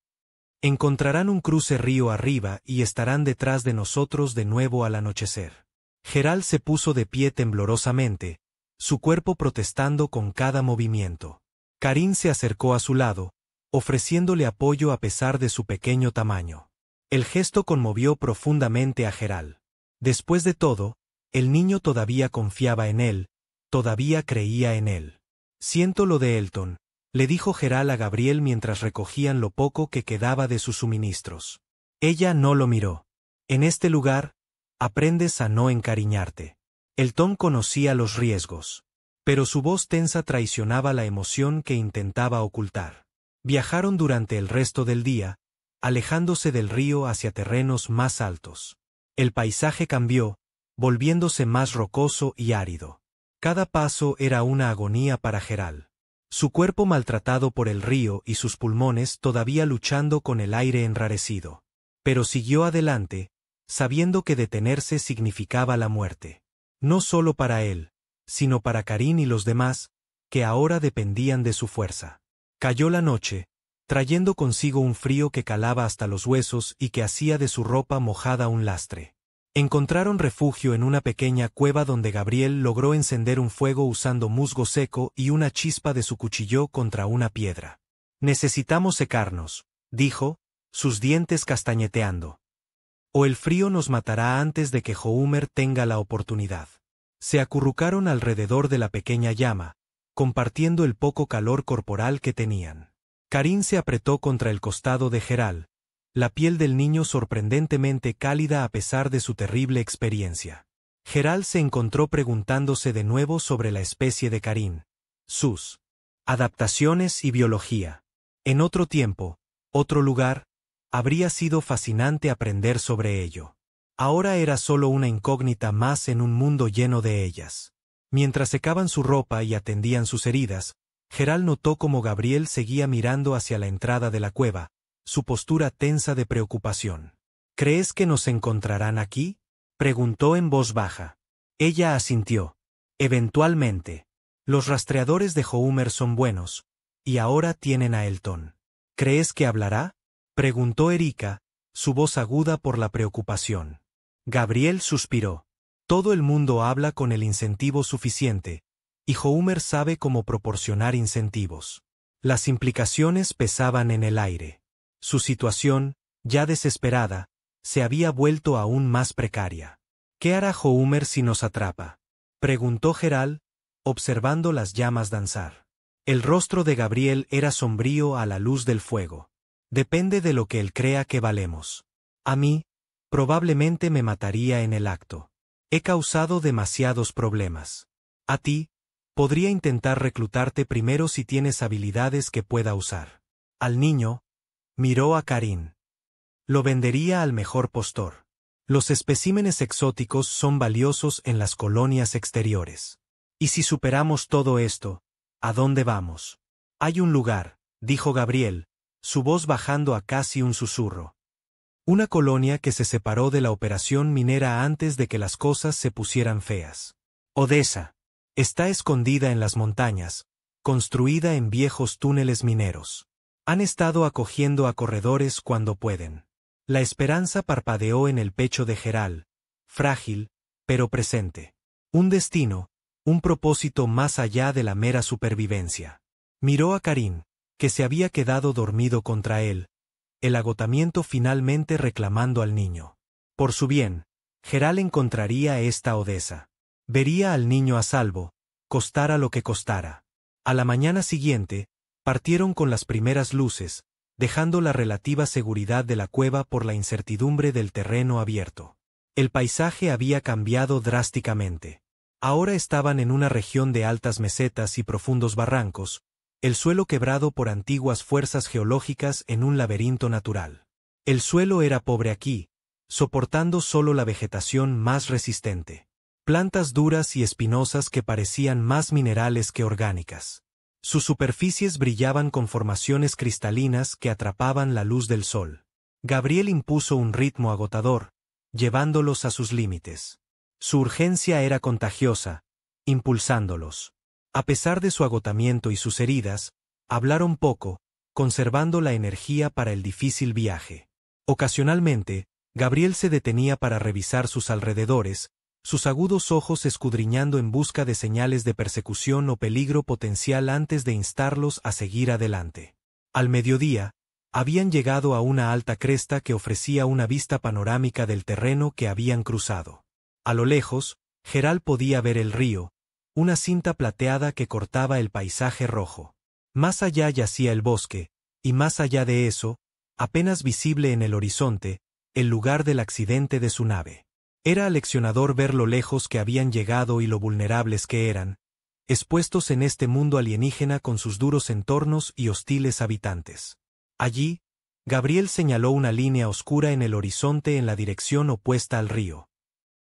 «Encontrarán un cruce río arriba y estarán detrás de nosotros de nuevo al anochecer». Geralt se puso de pie temblorosamente, su cuerpo protestando con cada movimiento. Karin se acercó a su lado, ofreciéndole apoyo a pesar de su pequeño tamaño. El gesto conmovió profundamente a Geralt. Después de todo, el niño todavía confiaba en él, todavía creía en él. «Siento lo de Elton», le dijo Geralt a Gabriel mientras recogían lo poco que quedaba de sus suministros. Ella no lo miró. «En este lugar, aprendes a no encariñarte». Elton conocía los riesgos, pero su voz tensa traicionaba la emoción que intentaba ocultar. Viajaron durante el resto del día, alejándose del río hacia terrenos más altos. El paisaje cambió, volviéndose más rocoso y árido. Cada paso era una agonía para Geralt. Su cuerpo maltratado por el río y sus pulmones todavía luchando con el aire enrarecido. Pero siguió adelante, sabiendo que detenerse significaba la muerte. No solo para él, sino para Karin y los demás, que ahora dependían de su fuerza. Cayó la noche, trayendo consigo un frío que calaba hasta los huesos y que hacía de su ropa mojada un lastre. Encontraron refugio en una pequeña cueva donde Gabriel logró encender un fuego usando musgo seco y una chispa de su cuchillo contra una piedra. «Necesitamos secarnos», dijo, sus dientes castañeteando. «O el frío nos matará antes de que Homer tenga la oportunidad». Se acurrucaron alrededor de la pequeña llama, compartiendo el poco calor corporal que tenían. Karin se apretó contra el costado de Geralt, la piel del niño sorprendentemente cálida a pesar de su terrible experiencia. Geralt se encontró preguntándose de nuevo sobre la especie de Karin, sus adaptaciones y biología. En otro tiempo, otro lugar, habría sido fascinante aprender sobre ello. Ahora era solo una incógnita más en un mundo lleno de ellas. Mientras secaban su ropa y atendían sus heridas, Geralt notó cómo Gabriel seguía mirando hacia la entrada de la cueva, su postura tensa de preocupación. «¿Crees que nos encontrarán aquí?», preguntó en voz baja. Ella asintió. «Eventualmente. Los rastreadores de Homer son buenos, y ahora tienen a Elton». «¿Crees que hablará?», preguntó Erika, su voz aguda por la preocupación. Gabriel suspiró. «Todo el mundo habla con el incentivo suficiente, y Homer sabe cómo proporcionar incentivos». Las implicaciones pesaban en el aire. Su situación, ya desesperada, se había vuelto aún más precaria. «¿Qué hará Homer si nos atrapa?», preguntó Geralt, observando las llamas danzar. El rostro de Gabriel era sombrío a la luz del fuego. «Depende de lo que él crea que valemos. A mí, probablemente me mataría en el acto. He causado demasiados problemas. A ti, podría intentar reclutarte primero si tienes habilidades que pueda usar». Al niño, miró a Karin. «Lo vendería al mejor postor. Los especímenes exóticos son valiosos en las colonias exteriores. Y si superamos todo esto, ¿a dónde vamos?». «Hay un lugar», dijo Gabriel, su voz bajando a casi un susurro. Una colonia que se separó de la operación minera antes de que las cosas se pusieran feas. Odessa. Está escondida en las montañas, construida en viejos túneles mineros. Han estado acogiendo a corredores cuando pueden. La esperanza parpadeó en el pecho de Geral, frágil, pero presente. Un destino, un propósito más allá de la mera supervivencia. Miró a Karim, que se había quedado dormido contra él, el agotamiento finalmente reclamando al niño. Por su bien, Geral encontraría esta Odessa. Vería al niño a salvo, costara lo que costara. A la mañana siguiente, partieron con las primeras luces, dejando la relativa seguridad de la cueva por la incertidumbre del terreno abierto. El paisaje había cambiado drásticamente. Ahora estaban en una región de altas mesetas y profundos barrancos, el suelo quebrado por antiguas fuerzas geológicas en un laberinto natural. El suelo era pobre aquí, soportando solo la vegetación más resistente. Plantas duras y espinosas que parecían más minerales que orgánicas. Sus superficies brillaban con formaciones cristalinas que atrapaban la luz del sol. Gabriel impuso un ritmo agotador, llevándolos a sus límites. Su urgencia era contagiosa, impulsándolos. A pesar de su agotamiento y sus heridas, hablaron poco, conservando la energía para el difícil viaje. Ocasionalmente, Gabriel se detenía para revisar sus alrededores, sus agudos ojos escudriñando en busca de señales de persecución o peligro potencial antes de instarlos a seguir adelante. Al mediodía, habían llegado a una alta cresta que ofrecía una vista panorámica del terreno que habían cruzado. A lo lejos, Geral podía ver el río, una cinta plateada que cortaba el paisaje rojo. Más allá yacía el bosque, y más allá de eso, apenas visible en el horizonte, el lugar del accidente de su nave. Era aleccionador ver lo lejos que habían llegado y lo vulnerables que eran, expuestos en este mundo alienígena con sus duros entornos y hostiles habitantes. Allí, Gabriel señaló una línea oscura en el horizonte en la dirección opuesta al río.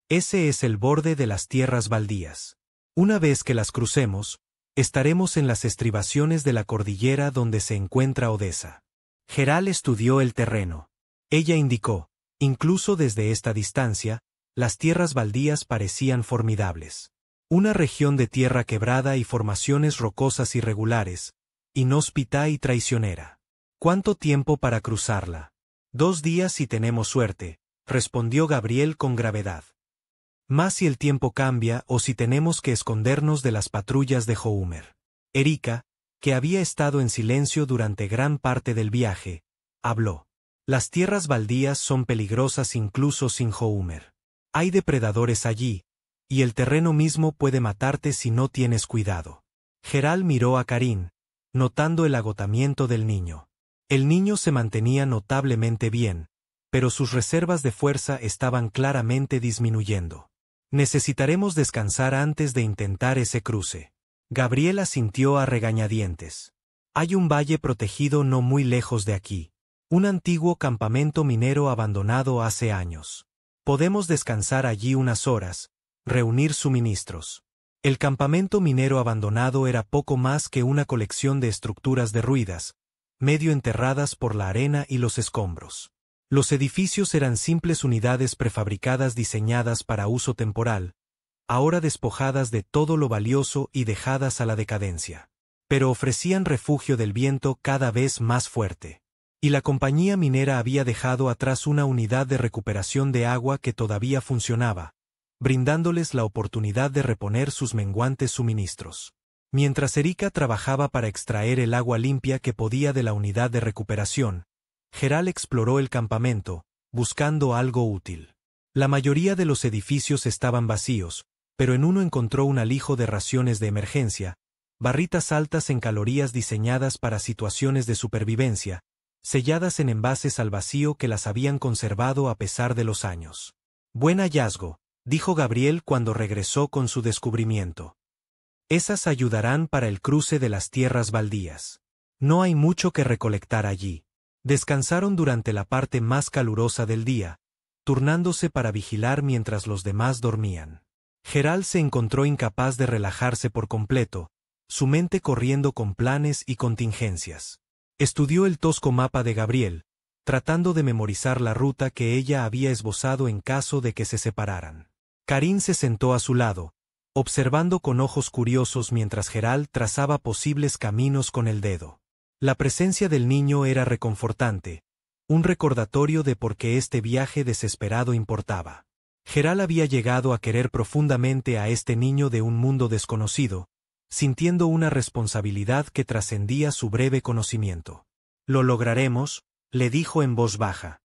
Ese es el borde de las tierras baldías. Una vez que las crucemos, estaremos en las estribaciones de la cordillera donde se encuentra Odessa. Geral estudió el terreno. Ella indicó, incluso desde esta distancia, las tierras baldías parecían formidables. Una región de tierra quebrada y formaciones rocosas irregulares, inhóspita y traicionera. ¿Cuánto tiempo para cruzarla? 2 días si tenemos suerte, respondió Gabriel con gravedad. Más si el tiempo cambia o si tenemos que escondernos de las patrullas de Homer. Erika, que había estado en silencio durante gran parte del viaje, habló. Las tierras baldías son peligrosas incluso sin Homer. Hay depredadores allí, y el terreno mismo puede matarte si no tienes cuidado. Geral miró a Karim, notando el agotamiento del niño. El niño se mantenía notablemente bien, pero sus reservas de fuerza estaban claramente disminuyendo. Necesitaremos descansar antes de intentar ese cruce. Gabriel asintió a regañadientes. Hay un valle protegido no muy lejos de aquí. Un antiguo campamento minero abandonado hace años. Podemos descansar allí unas horas, reunir suministros. El campamento minero abandonado era poco más que una colección de estructuras derruidas, medio enterradas por la arena y los escombros. Los edificios eran simples unidades prefabricadas diseñadas para uso temporal, ahora despojadas de todo lo valioso y dejadas a la decadencia. Pero ofrecían refugio del viento cada vez más fuerte. Y la compañía minera había dejado atrás una unidad de recuperación de agua que todavía funcionaba, brindándoles la oportunidad de reponer sus menguantes suministros. Mientras Erika trabajaba para extraer el agua limpia que podía de la unidad de recuperación, Geral exploró el campamento, buscando algo útil. La mayoría de los edificios estaban vacíos, pero en uno encontró un alijo de raciones de emergencia, barritas altas en calorías diseñadas para situaciones de supervivencia, selladas en envases al vacío que las habían conservado a pesar de los años. Buen hallazgo, dijo Gabriel cuando regresó con su descubrimiento. Esas ayudarán para el cruce de las tierras baldías. No hay mucho que recolectar allí. Descansaron durante la parte más calurosa del día, turnándose para vigilar mientras los demás dormían. Geral se encontró incapaz de relajarse por completo, su mente corriendo con planes y contingencias. Estudió el tosco mapa de Gabriel, tratando de memorizar la ruta que ella había esbozado en caso de que se separaran. Karin se sentó a su lado, observando con ojos curiosos mientras Gerald trazaba posibles caminos con el dedo. La presencia del niño era reconfortante, un recordatorio de por qué este viaje desesperado importaba. Gerald había llegado a querer profundamente a este niño de un mundo desconocido, sintiendo una responsabilidad que trascendía su breve conocimiento. «Lo lograremos», le dijo en voz baja.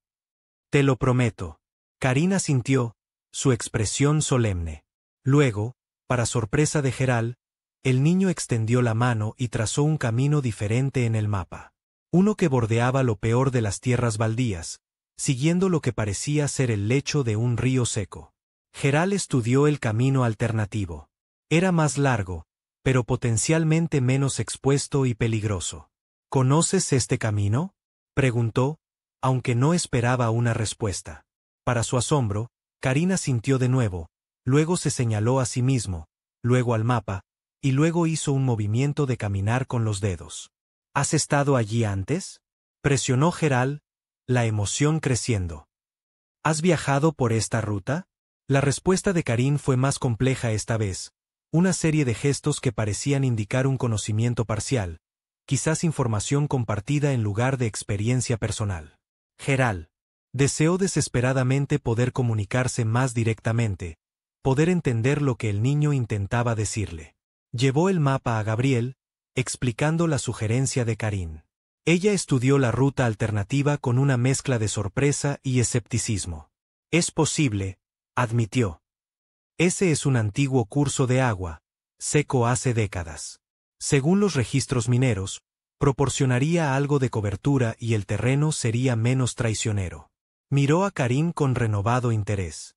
«Te lo prometo». Karin asintió, su expresión solemne. Luego, para sorpresa de Gerald, el niño extendió la mano y trazó un camino diferente en el mapa. Uno que bordeaba lo peor de las tierras baldías, siguiendo lo que parecía ser el lecho de un río seco. Gerald estudió el camino alternativo. Era más largo, pero potencialmente menos expuesto y peligroso. «¿Conoces este camino?», preguntó, aunque no esperaba una respuesta. Para su asombro, Karin asintió de nuevo, luego se señaló a sí mismo, luego al mapa, y luego hizo un movimiento de caminar con los dedos. «¿Has estado allí antes?», presionó Gerald, la emoción creciendo. «¿Has viajado por esta ruta?». La respuesta de Karin fue más compleja esta vez, una serie de gestos que parecían indicar un conocimiento parcial, quizás información compartida en lugar de experiencia personal. Gerald deseó desesperadamente poder comunicarse más directamente, poder entender lo que el niño intentaba decirle. Llevó el mapa a Gabriel, explicando la sugerencia de Karin. Ella estudió la ruta alternativa con una mezcla de sorpresa y escepticismo. «Es posible», admitió. «Ese es un antiguo curso de agua, seco hace décadas. Según los registros mineros, proporcionaría algo de cobertura y el terreno sería menos traicionero». Miró a Karin con renovado interés.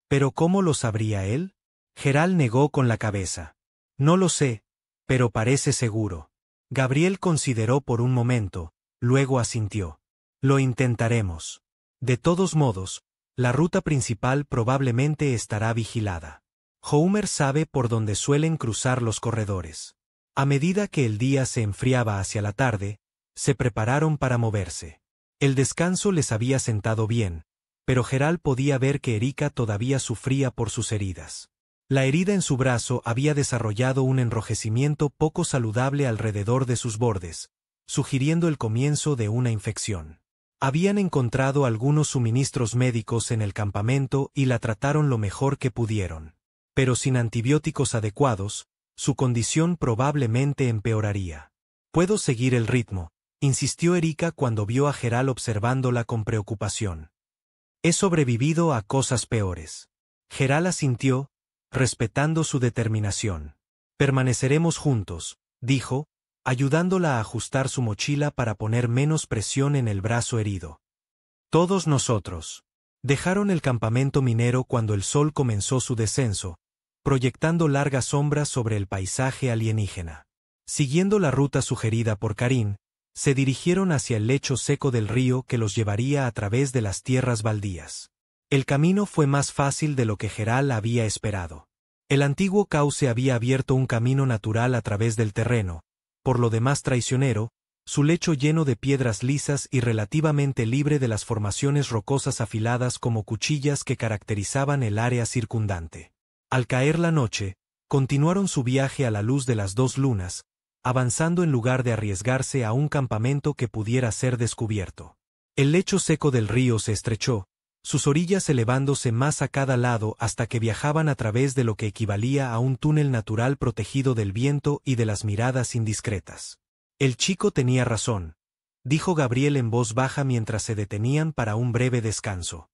«¿Pero cómo lo sabría él?». Gerald negó con la cabeza. «No lo sé, pero parece seguro». Gabriel consideró por un momento, luego asintió. «Lo intentaremos. De todos modos, la ruta principal probablemente estará vigilada. Homer sabe por dónde suelen cruzar los corredores». A medida que el día se enfriaba hacia la tarde, se prepararon para moverse. El descanso les había sentado bien, pero Gerald podía ver que Erika todavía sufría por sus heridas. La herida en su brazo había desarrollado un enrojecimiento poco saludable alrededor de sus bordes, sugiriendo el comienzo de una infección. Habían encontrado algunos suministros médicos en el campamento y la trataron lo mejor que pudieron. Pero sin antibióticos adecuados, su condición probablemente empeoraría. «Puedo seguir el ritmo», insistió Erika cuando vio a Gerald observándola con preocupación. «He sobrevivido a cosas peores». Gerald asintió, respetando su determinación. «Permaneceremos juntos», dijo, ayudándola a ajustar su mochila para poner menos presión en el brazo herido. «Todos nosotros». Dejaron el campamento minero cuando el sol comenzó su descenso, proyectando largas sombras sobre el paisaje alienígena. Siguiendo la ruta sugerida por Karin, se dirigieron hacia el lecho seco del río que los llevaría a través de las tierras baldías. El camino fue más fácil de lo que Gerald había esperado. El antiguo cauce había abierto un camino natural a través del terreno, por lo demás traicionero, su lecho lleno de piedras lisas y relativamente libre de las formaciones rocosas afiladas como cuchillas que caracterizaban el área circundante. Al caer la noche, continuaron su viaje a la luz de las dos lunas, avanzando en lugar de arriesgarse a un campamento que pudiera ser descubierto. El lecho seco del río se estrechó, sus orillas elevándose más a cada lado hasta que viajaban a través de lo que equivalía a un túnel natural protegido del viento y de las miradas indiscretas. «El chico tenía razón», dijo Gabriel en voz baja mientras se detenían para un breve descanso.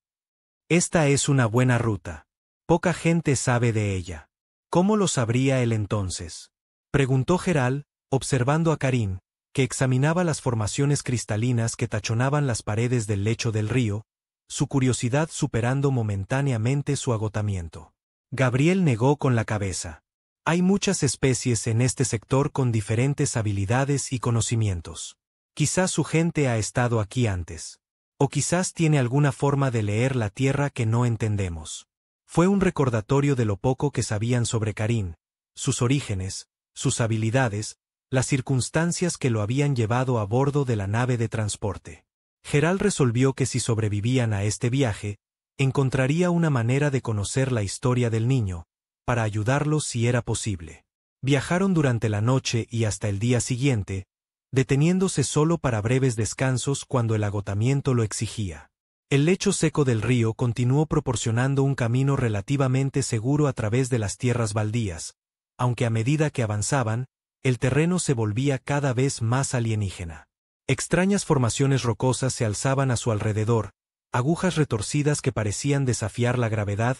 «Esta es una buena ruta. Poca gente sabe de ella». «¿Cómo lo sabría él entonces?», preguntó Gerald, observando a Karin, que examinaba las formaciones cristalinas que tachonaban las paredes del lecho del río, su curiosidad superando momentáneamente su agotamiento. Gabriel negó con la cabeza. «Hay muchas especies en este sector con diferentes habilidades y conocimientos. Quizás su gente ha estado aquí antes. O quizás tiene alguna forma de leer la tierra que no entendemos». Fue un recordatorio de lo poco que sabían sobre Karin, sus orígenes, sus habilidades, las circunstancias que lo habían llevado a bordo de la nave de transporte. Geral resolvió que si sobrevivían a este viaje, encontraría una manera de conocer la historia del niño, para ayudarlos si era posible. Viajaron durante la noche y hasta el día siguiente, deteniéndose solo para breves descansos cuando el agotamiento lo exigía. El lecho seco del río continuó proporcionando un camino relativamente seguro a través de las tierras baldías, aunque a medida que avanzaban, el terreno se volvía cada vez más alienígena. Extrañas formaciones rocosas se alzaban a su alrededor, agujas retorcidas que parecían desafiar la gravedad,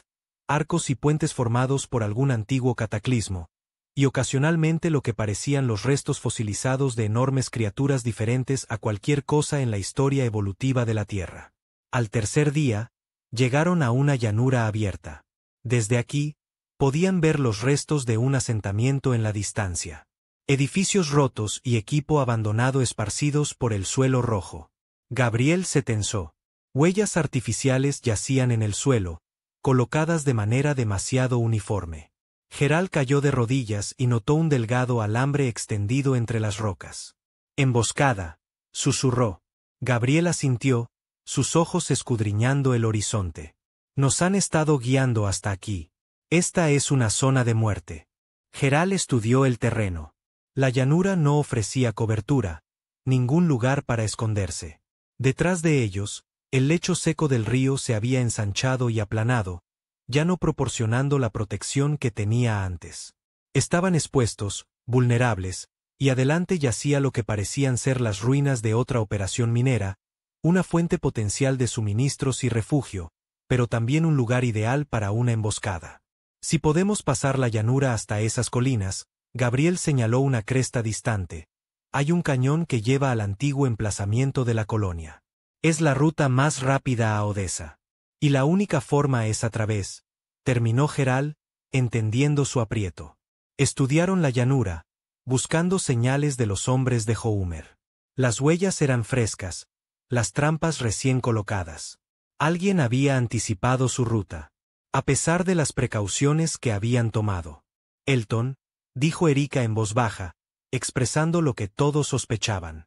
arcos y puentes formados por algún antiguo cataclismo, y ocasionalmente lo que parecían los restos fosilizados de enormes criaturas diferentes a cualquier cosa en la historia evolutiva de la Tierra. Al tercer día, llegaron a una llanura abierta. Desde aquí, podían ver los restos de un asentamiento en la distancia. Edificios rotos y equipo abandonado esparcidos por el suelo rojo. Gabriel se tensó. Huellas artificiales yacían en el suelo, colocadas de manera demasiado uniforme. Geral cayó de rodillas y notó un delgado alambre extendido entre las rocas. «Emboscada», susurró. Gabriel asintió, sus ojos escudriñando el horizonte. «Nos han estado guiando hasta aquí. Esta es una zona de muerte». Geral estudió el terreno. La llanura no ofrecía cobertura, ningún lugar para esconderse. Detrás de ellos, el lecho seco del río se había ensanchado y aplanado, ya no proporcionando la protección que tenía antes. Estaban expuestos, vulnerables, y adelante yacía lo que parecían ser las ruinas de otra operación minera, una fuente potencial de suministros y refugio, pero también un lugar ideal para una emboscada. Si podemos pasar la llanura hasta esas colinas, Gabriel señaló una cresta distante. Hay un cañón que lleva al antiguo emplazamiento de la colonia. Es la ruta más rápida a Odessa. Y la única forma es a través, terminó Geral, entendiendo su aprieto. Estudiaron la llanura, buscando señales de los hombres de Homer. Las huellas eran frescas, las trampas recién colocadas. Alguien había anticipado su ruta, a pesar de las precauciones que habían tomado. Elton, dijo Erika en voz baja, expresando lo que todos sospechaban.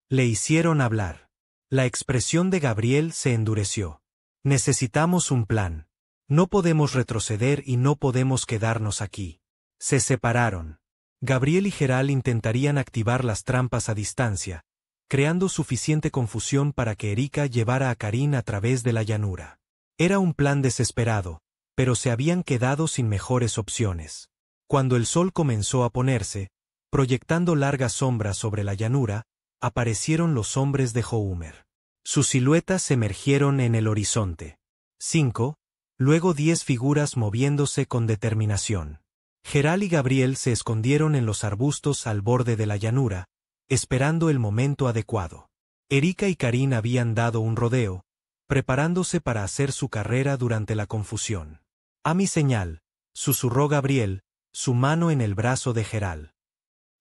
Le hicieron hablar. La expresión de Gabriel se endureció. Necesitamos un plan. No podemos retroceder y no podemos quedarnos aquí. Se separaron. Gabriel y Geral intentarían activar las trampas a distancia, creando suficiente confusión para que Erika llevara a Karin a través de la llanura. Era un plan desesperado, pero se habían quedado sin mejores opciones. Cuando el sol comenzó a ponerse, proyectando largas sombras sobre la llanura, aparecieron los hombres de Homer. Sus siluetas emergieron en el horizonte. 5, luego 10 figuras moviéndose con determinación. Geral y Gabriel se escondieron en los arbustos al borde de la llanura, esperando el momento adecuado. Erika y Karin habían dado un rodeo, preparándose para hacer su carrera durante la confusión. «A mi señal», susurró Gabriel, su mano en el brazo de Geral.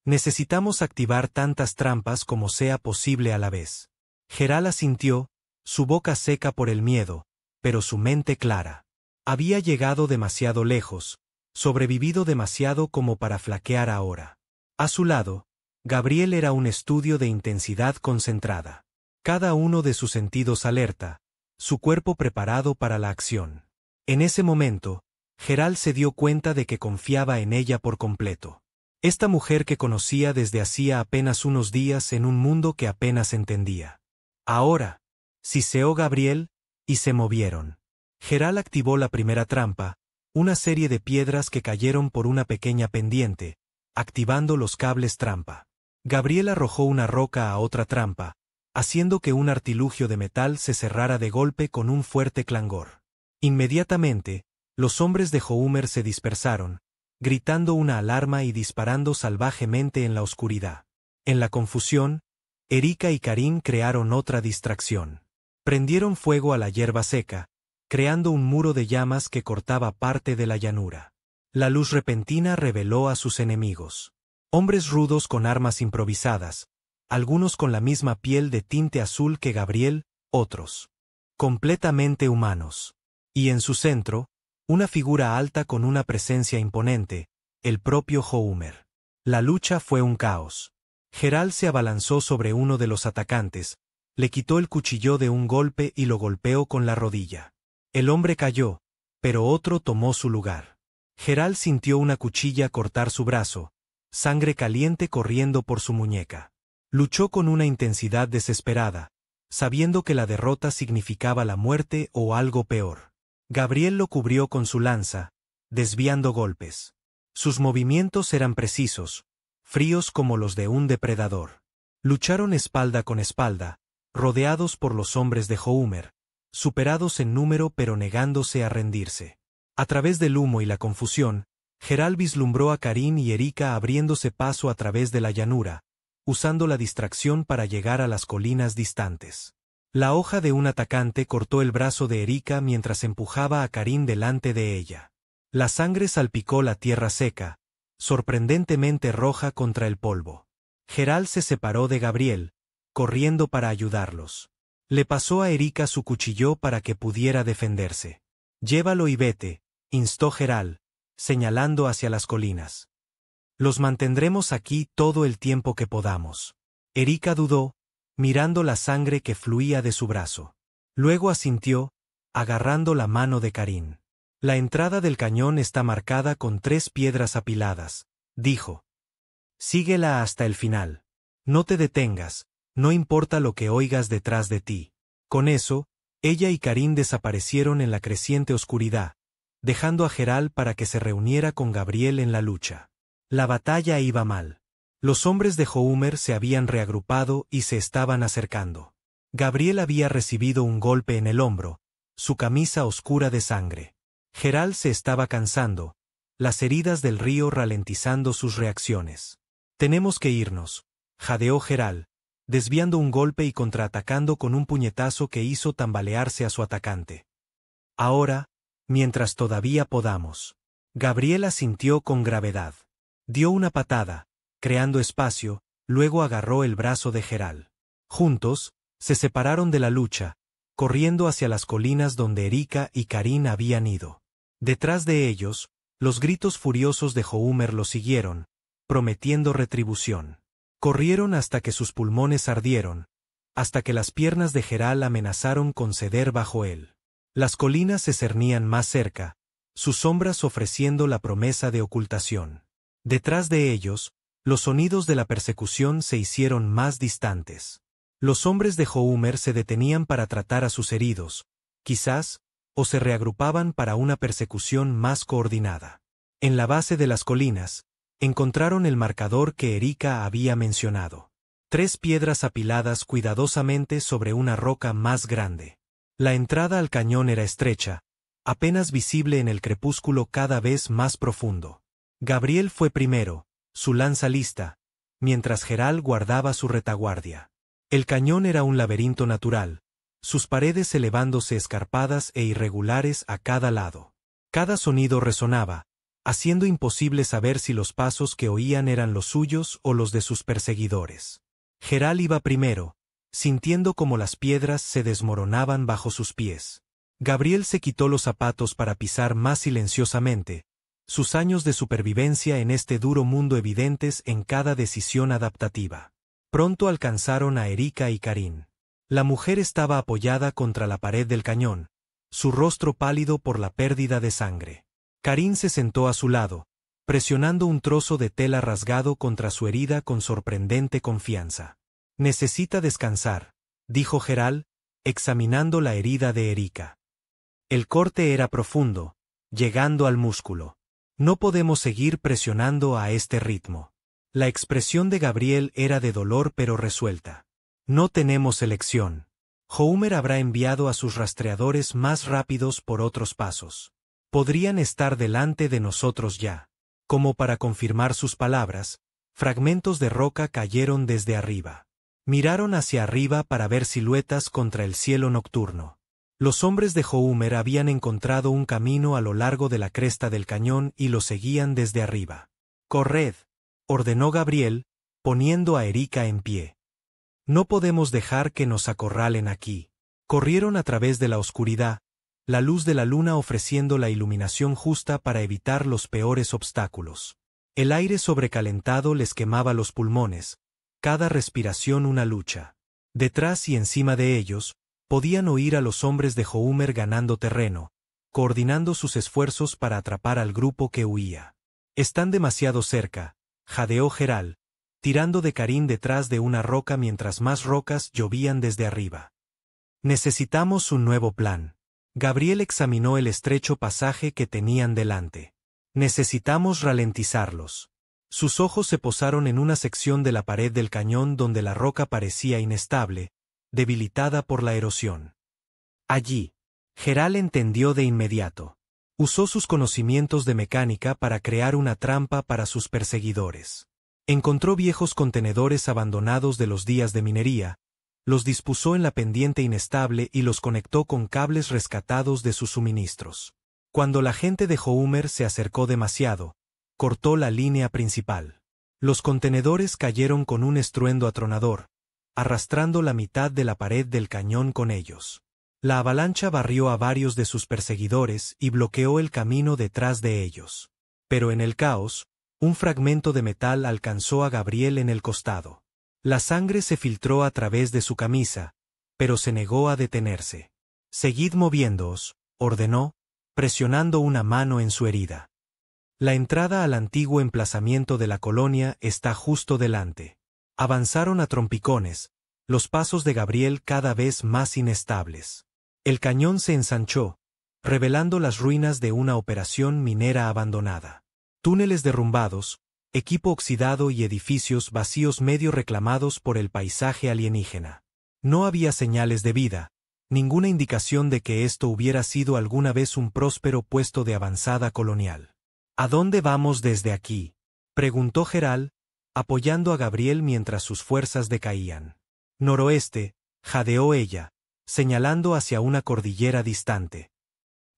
«Necesitamos activar tantas trampas como sea posible a la vez». Geral asintió, su boca seca por el miedo, pero su mente clara. Había llegado demasiado lejos, sobrevivido demasiado como para flaquear ahora. A su lado, Gabriel era un estudio de intensidad concentrada. Cada uno de sus sentidos alerta, su cuerpo preparado para la acción. En ese momento, Geral se dio cuenta de que confiaba en ella por completo. Esta mujer que conocía desde hacía apenas unos días en un mundo que apenas entendía. Ahora, siseó Gabriel, y se movieron. Geral activó la primera trampa, una serie de piedras que cayeron por una pequeña pendiente, activando los cables trampa. Gabriel arrojó una roca a otra trampa, haciendo que un artilugio de metal se cerrara de golpe con un fuerte clangor. Inmediatamente, los hombres de Homer se dispersaron, gritando una alarma y disparando salvajemente en la oscuridad. En la confusión, Erika y Karin crearon otra distracción. Prendieron fuego a la hierba seca, creando un muro de llamas que cortaba parte de la llanura. La luz repentina reveló a sus enemigos. Hombres rudos con armas improvisadas, algunos con la misma piel de tinte azul que Gabriel, otros completamente humanos. Y en su centro, una figura alta con una presencia imponente, el propio Homer. La lucha fue un caos. Geralt se abalanzó sobre uno de los atacantes, le quitó el cuchillo de un golpe y lo golpeó con la rodilla. El hombre cayó, pero otro tomó su lugar. Geralt sintió una cuchilla cortar su brazo, sangre caliente corriendo por su muñeca. Luchó con una intensidad desesperada, sabiendo que la derrota significaba la muerte o algo peor. Gabriel lo cubrió con su lanza, desviando golpes. Sus movimientos eran precisos, fríos como los de un depredador. Lucharon espalda con espalda, rodeados por los hombres de Homer, superados en número pero negándose a rendirse. A través del humo y la confusión, Geralt vislumbró a Karin y Erika abriéndose paso a través de la llanura, usando la distracción para llegar a las colinas distantes. La hoja de un atacante cortó el brazo de Erika mientras empujaba a Karin delante de ella. La sangre salpicó la tierra seca, sorprendentemente roja contra el polvo. Geralt se separó de Gabriel, corriendo para ayudarlos. Le pasó a Erika su cuchillo para que pudiera defenderse. «Llévalo y vete», instó Geralt, señalando hacia las colinas. «Los mantendremos aquí todo el tiempo que podamos». Erika dudó, mirando la sangre que fluía de su brazo. Luego asintió, agarrando la mano de Karin. «La entrada del cañón está marcada con 3 piedras apiladas», dijo. «Síguela hasta el final. No te detengas, no importa lo que oigas detrás de ti». Con eso, ella y Karin desaparecieron en la creciente oscuridad, dejando a Geralt para que se reuniera con Gabriel en la lucha. La batalla iba mal. Los hombres de Homer se habían reagrupado y se estaban acercando. Gabriel había recibido un golpe en el hombro, su camisa oscura de sangre. Geralt se estaba cansando, las heridas del río ralentizando sus reacciones. «Tenemos que irnos», jadeó Geralt, desviando un golpe y contraatacando con un puñetazo que hizo tambalearse a su atacante. «Ahora, mientras todavía podamos». Gabriel asintió con gravedad. Dio una patada, creando espacio, luego agarró el brazo de Geralt. Juntos, se separaron de la lucha, corriendo hacia las colinas donde Erika y Karin habían ido. Detrás de ellos, los gritos furiosos de Homer los siguieron, prometiendo retribución. Corrieron hasta que sus pulmones ardieron, hasta que las piernas de Geralt amenazaron con ceder bajo él. Las colinas se cernían más cerca, sus sombras ofreciendo la promesa de ocultación. Detrás de ellos, los sonidos de la persecución se hicieron más distantes. Los hombres de Homer se detenían para tratar a sus heridos, quizás, o se reagrupaban para una persecución más coordinada. En la base de las colinas, encontraron el marcador que Erika había mencionado. 3 piedras apiladas cuidadosamente sobre una roca más grande. La entrada al cañón era estrecha, apenas visible en el crepúsculo cada vez más profundo. Gabriel fue primero, su lanza lista, mientras Geralt guardaba su retaguardia. El cañón era un laberinto natural, sus paredes elevándose escarpadas e irregulares a cada lado. Cada sonido resonaba, haciendo imposible saber si los pasos que oían eran los suyos o los de sus perseguidores. Geralt iba primero, sintiendo como las piedras se desmoronaban bajo sus pies. Gabriel se quitó los zapatos para pisar más silenciosamente, sus años de supervivencia en este duro mundo evidentes en cada decisión adaptativa. Pronto alcanzaron a Erika y Karin. La mujer estaba apoyada contra la pared del cañón, su rostro pálido por la pérdida de sangre. Karin se sentó a su lado, presionando un trozo de tela rasgado contra su herida con sorprendente confianza. «Necesita descansar», dijo Geralt, examinando la herida de Erika. El corte era profundo, llegando al músculo. «No podemos seguir presionando a este ritmo». La expresión de Gabriel era de dolor pero resuelta. «No tenemos elección. Homer habrá enviado a sus rastreadores más rápidos por otros pasos. Podrían estar delante de nosotros ya». Como para confirmar sus palabras, fragmentos de roca cayeron desde arriba. Miraron hacia arriba para ver siluetas contra el cielo nocturno. Los hombres de Homer habían encontrado un camino a lo largo de la cresta del cañón y lo seguían desde arriba. «Corred», ordenó Gabriel, poniendo a Erika en pie. «No podemos dejar que nos acorralen aquí». Corrieron a través de la oscuridad, la luz de la luna ofreciendo la iluminación justa para evitar los peores obstáculos. El aire sobrecalentado les quemaba los pulmones, cada respiración una lucha. Detrás y encima de ellos, podían oír a los hombres de Homer ganando terreno, coordinando sus esfuerzos para atrapar al grupo que huía. Están demasiado cerca, jadeó Geralt, tirando de Karin detrás de una roca mientras más rocas llovían desde arriba. Necesitamos un nuevo plan. Gabriel examinó el estrecho pasaje que tenían delante. Necesitamos ralentizarlos. Sus ojos se posaron en una sección de la pared del cañón donde la roca parecía inestable, debilitada por la erosión. Allí, Geralt entendió de inmediato. Usó sus conocimientos de mecánica para crear una trampa para sus perseguidores. Encontró viejos contenedores abandonados de los días de minería, los dispuso en la pendiente inestable y los conectó con cables rescatados de sus suministros. Cuando la gente de Homer se acercó demasiado, cortó la línea principal. Los contenedores cayeron con un estruendo atronador, arrastrando la mitad de la pared del cañón con ellos. La avalancha barrió a varios de sus perseguidores y bloqueó el camino detrás de ellos. Pero en el caos, un fragmento de metal alcanzó a Gabriel en el costado. La sangre se filtró a través de su camisa, pero se negó a detenerse. «Seguid moviéndoos», ordenó, presionando una mano en su herida. La entrada al antiguo emplazamiento de la colonia está justo delante. Avanzaron a trompicones, los pasos de Gabriel cada vez más inestables. El cañón se ensanchó, revelando las ruinas de una operación minera abandonada. Túneles derrumbados, equipo oxidado y edificios vacíos medio reclamados por el paisaje alienígena. No había señales de vida, ninguna indicación de que esto hubiera sido alguna vez un próspero puesto de avanzada colonial. «¿A dónde vamos desde aquí?», preguntó Geralt, apoyando a Gabriel mientras sus fuerzas decaían. «Noroeste», jadeó ella, señalando hacia una cordillera distante.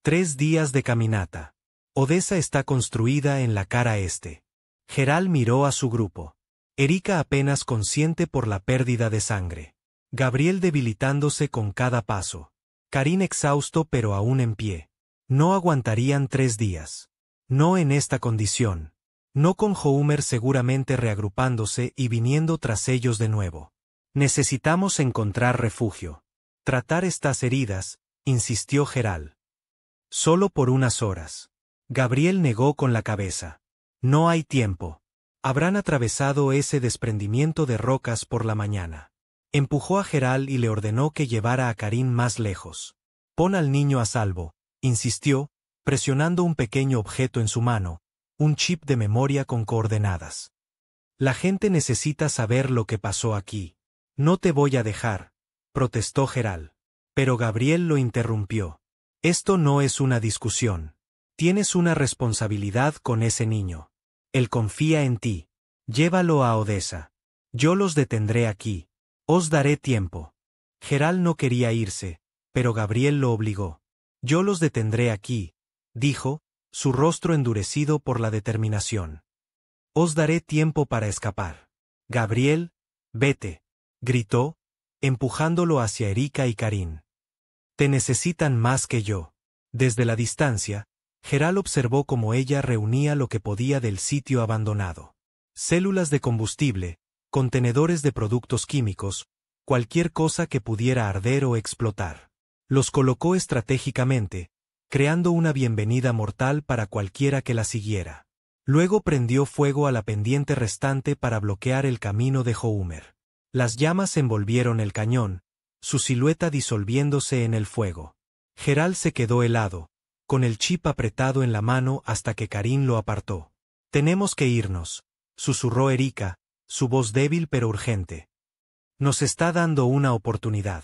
3 días de caminata. Odessa está construida en la cara este. Geralt miró a su grupo. Erika apenas consciente por la pérdida de sangre. Gabriel debilitándose con cada paso. Karin exhausto pero aún en pie. No aguantarían 3 días. No en esta condición. No con Homer seguramente reagrupándose y viniendo tras ellos de nuevo. Necesitamos encontrar refugio. Tratar estas heridas, insistió Geralt. Solo por unas horas. Gabriel negó con la cabeza. No hay tiempo. Habrán atravesado ese desprendimiento de rocas por la mañana. Empujó a Geralt y le ordenó que llevara a Karin más lejos. Pon al niño a salvo, insistió, presionando un pequeño objeto en su mano, un chip de memoria con coordenadas. La gente necesita saber lo que pasó aquí. No te voy a dejar, protestó Geralt. Pero Gabriel lo interrumpió. Esto no es una discusión. Tienes una responsabilidad con ese niño. Él confía en ti. Llévalo a Odessa. Yo los detendré aquí. Os daré tiempo. Geralt no quería irse, pero Gabriel lo obligó. Yo los detendré aquí, dijo, su rostro endurecido por la determinación. Os daré tiempo para escapar. Gabriel, vete, gritó, empujándolo hacia Erika y Karin. Te necesitan más que yo. Desde la distancia, Geralt observó cómo ella reunía lo que podía del sitio abandonado. Células de combustible, contenedores de productos químicos, cualquier cosa que pudiera arder o explotar. Los colocó estratégicamente, creando una bienvenida mortal para cualquiera que la siguiera. Luego prendió fuego a la pendiente restante para bloquear el camino de Homer. Las llamas envolvieron el cañón, su silueta disolviéndose en el fuego. Geralt se quedó helado, con el chip apretado en la mano hasta que Karin lo apartó. Tenemos que irnos, susurró Erika, su voz débil pero urgente. Nos está dando una oportunidad.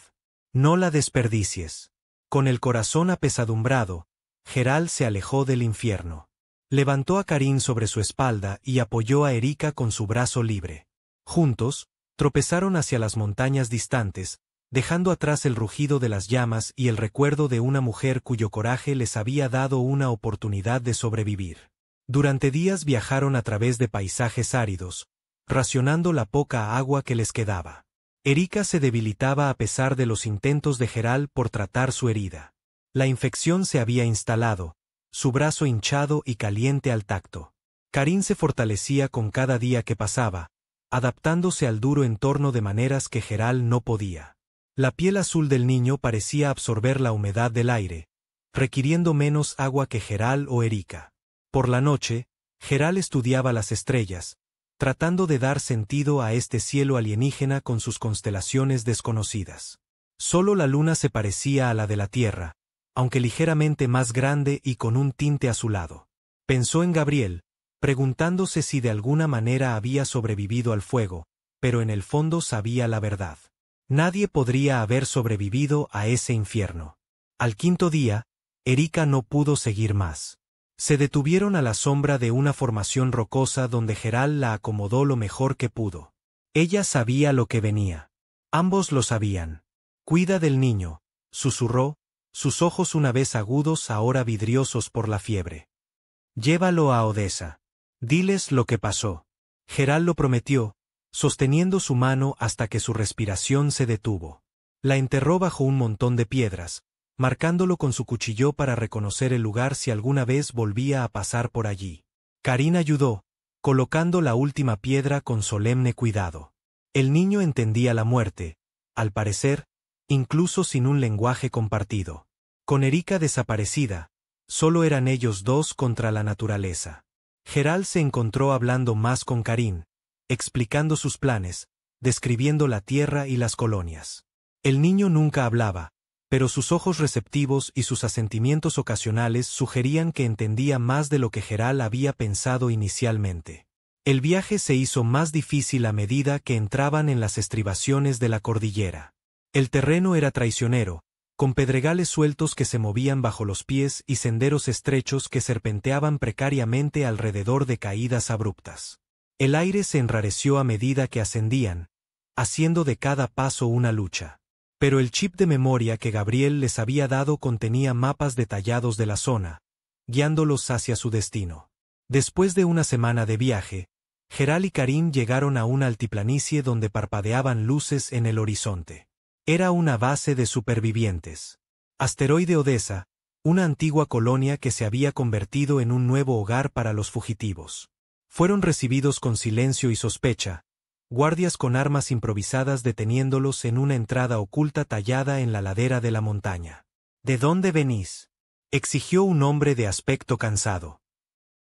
No la desperdicies. Con el corazón apesadumbrado, Geralt se alejó del infierno. Levantó a Karin sobre su espalda y apoyó a Erika con su brazo libre. Juntos, tropezaron hacia las montañas distantes, dejando atrás el rugido de las llamas y el recuerdo de una mujer cuyo coraje les había dado una oportunidad de sobrevivir. Durante días viajaron a través de paisajes áridos, racionando la poca agua que les quedaba. Erika se debilitaba a pesar de los intentos de Geralt por tratar su herida. La infección se había instalado, su brazo hinchado y caliente al tacto. Karin se fortalecía con cada día que pasaba, adaptándose al duro entorno de maneras que Geralt no podía. La piel azul del niño parecía absorber la humedad del aire, requiriendo menos agua que Geralt o Erika. Por la noche, Geralt estudiaba las estrellas, tratando de dar sentido a este cielo alienígena con sus constelaciones desconocidas. Solo la luna se parecía a la de la Tierra, aunque ligeramente más grande y con un tinte azulado. Pensó en Gabriel, preguntándose si de alguna manera había sobrevivido al fuego, pero en el fondo sabía la verdad. Nadie podría haber sobrevivido a ese infierno. Al quinto día, Erika no pudo seguir más. Se detuvieron a la sombra de una formación rocosa donde Geralt la acomodó lo mejor que pudo. Ella sabía lo que venía. Ambos lo sabían. «Cuida del niño», susurró, sus ojos una vez agudos ahora vidriosos por la fiebre. «Llévalo a Odessa. Diles lo que pasó». Geralt lo prometió, sosteniendo su mano hasta que su respiración se detuvo. La enterró bajo un montón de piedras, marcándolo con su cuchillo para reconocer el lugar si alguna vez volvía a pasar por allí. Karin ayudó, colocando la última piedra con solemne cuidado. El niño entendía la muerte, al parecer, incluso sin un lenguaje compartido. Con Erika desaparecida, solo eran ellos dos contra la naturaleza. Geralt se encontró hablando más con Karin, explicando sus planes, describiendo la tierra y las colonias. El niño nunca hablaba, pero sus ojos receptivos y sus asentimientos ocasionales sugerían que entendía más de lo que Geralt había pensado inicialmente. El viaje se hizo más difícil a medida que entraban en las estribaciones de la cordillera. El terreno era traicionero, con pedregales sueltos que se movían bajo los pies y senderos estrechos que serpenteaban precariamente alrededor de caídas abruptas. El aire se enrareció a medida que ascendían, haciendo de cada paso una lucha. Pero el chip de memoria que Gabriel les había dado contenía mapas detallados de la zona, guiándolos hacia su destino. Después de una semana de viaje, Geralt y Karin llegaron a una altiplanicie donde parpadeaban luces en el horizonte. Era una base de supervivientes. Asteroide Odessa, una antigua colonia que se había convertido en un nuevo hogar para los fugitivos. Fueron recibidos con silencio y sospecha, guardias con armas improvisadas deteniéndolos en una entrada oculta tallada en la ladera de la montaña. «¿De dónde venís?», exigió un hombre de aspecto cansado.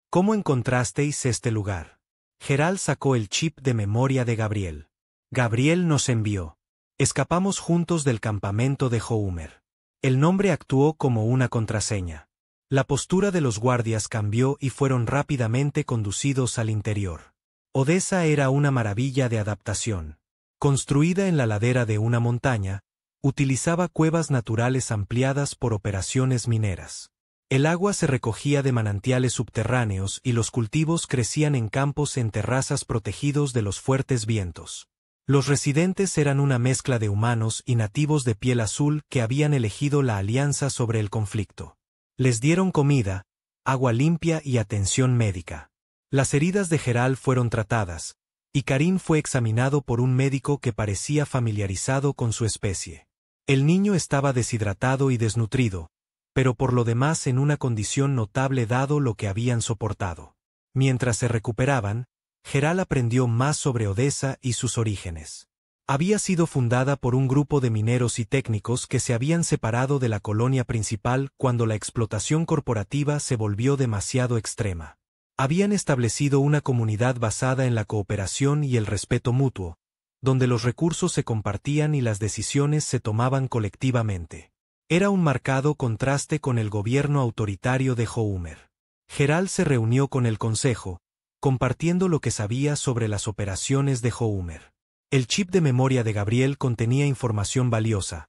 «¿Cómo encontrasteis este lugar?». Geralt sacó el chip de memoria de Gabriel. «Gabriel nos envió. Escapamos juntos del campamento de Homer». El nombre actuó como una contraseña. La postura de los guardias cambió y fueron rápidamente conducidos al interior. Odessa era una maravilla de adaptación. Construida en la ladera de una montaña, utilizaba cuevas naturales ampliadas por operaciones mineras. El agua se recogía de manantiales subterráneos y los cultivos crecían en campos en terrazas protegidos de los fuertes vientos. Los residentes eran una mezcla de humanos y nativos de piel azul que habían elegido la alianza sobre el conflicto. Les dieron comida, agua limpia y atención médica. Las heridas de Geralt fueron tratadas, y Karin fue examinado por un médico que parecía familiarizado con su especie. El niño estaba deshidratado y desnutrido, pero por lo demás en una condición notable dado lo que habían soportado. Mientras se recuperaban, Geralt aprendió más sobre Odessa y sus orígenes. Había sido fundada por un grupo de mineros y técnicos que se habían separado de la colonia principal cuando la explotación corporativa se volvió demasiado extrema. Habían establecido una comunidad basada en la cooperación y el respeto mutuo, donde los recursos se compartían y las decisiones se tomaban colectivamente. Era un marcado contraste con el gobierno autoritario de Homer. Geralt se reunió con el consejo, compartiendo lo que sabía sobre las operaciones de Homer. El chip de memoria de Gabriel contenía información valiosa,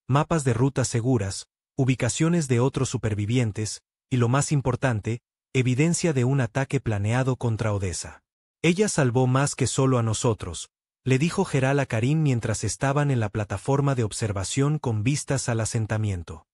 mapas de rutas seguras, ubicaciones de otros supervivientes, y lo más importante, evidencia de un ataque planeado contra Odessa. «Ella salvó más que solo a nosotros», le dijo Geralt a Karin mientras estaban en la plataforma de observación con vistas al asentamiento.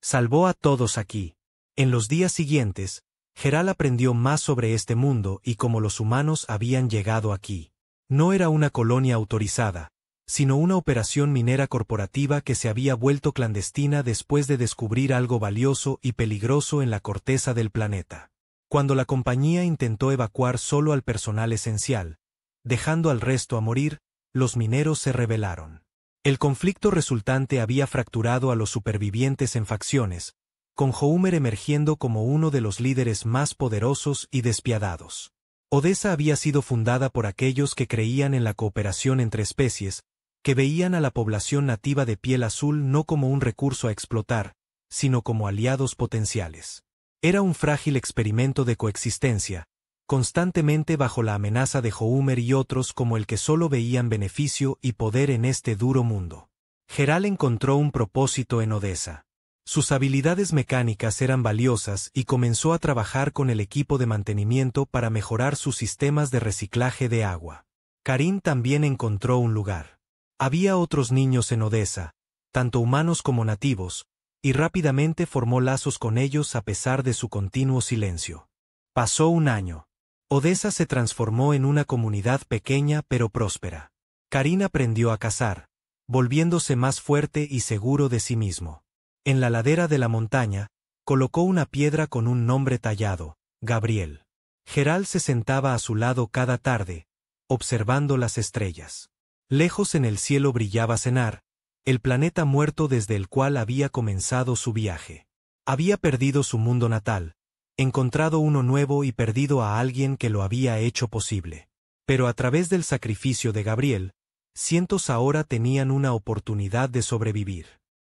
«Salvó a todos aquí». En los días siguientes, Geralt aprendió más sobre este mundo y cómo los humanos habían llegado aquí. No era una colonia autorizada, sino una operación minera corporativa que se había vuelto clandestina después de descubrir algo valioso y peligroso en la corteza del planeta. Cuando la compañía intentó evacuar solo al personal esencial, dejando al resto a morir, los mineros se rebelaron. El conflicto resultante había fracturado a los supervivientes en facciones, con Homer emergiendo como uno de los líderes más poderosos y despiadados. Odessa había sido fundada por aquellos que creían en la cooperación entre especies, que veían a la población nativa de piel azul no como un recurso a explotar, sino como aliados potenciales. Era un frágil experimento de coexistencia, constantemente bajo la amenaza de Homer y otros como el que solo veían beneficio y poder en este duro mundo. Geral encontró un propósito en Odessa. Sus habilidades mecánicas eran valiosas y comenzó a trabajar con el equipo de mantenimiento para mejorar sus sistemas de reciclaje de agua. Karin también encontró un lugar. Había otros niños en Odessa, tanto humanos como nativos, y rápidamente formó lazos con ellos a pesar de su continuo silencio. Pasó un año. Odessa se transformó en una comunidad pequeña pero próspera. Karin aprendió a cazar, volviéndose más fuerte y seguro de sí mismo. En la ladera de la montaña, colocó una piedra con un nombre tallado, Gabriel. Geral se sentaba a su lado cada tarde, observando las estrellas. Lejos en el cielo brillaba Cenar, el planeta muerto desde el cual había comenzado su viaje. Había perdido su mundo natal, encontrado uno nuevo y perdido a alguien que lo había hecho posible. Pero a través del sacrificio de Gabriel, cientos ahora tenían una oportunidad de sobrevivir.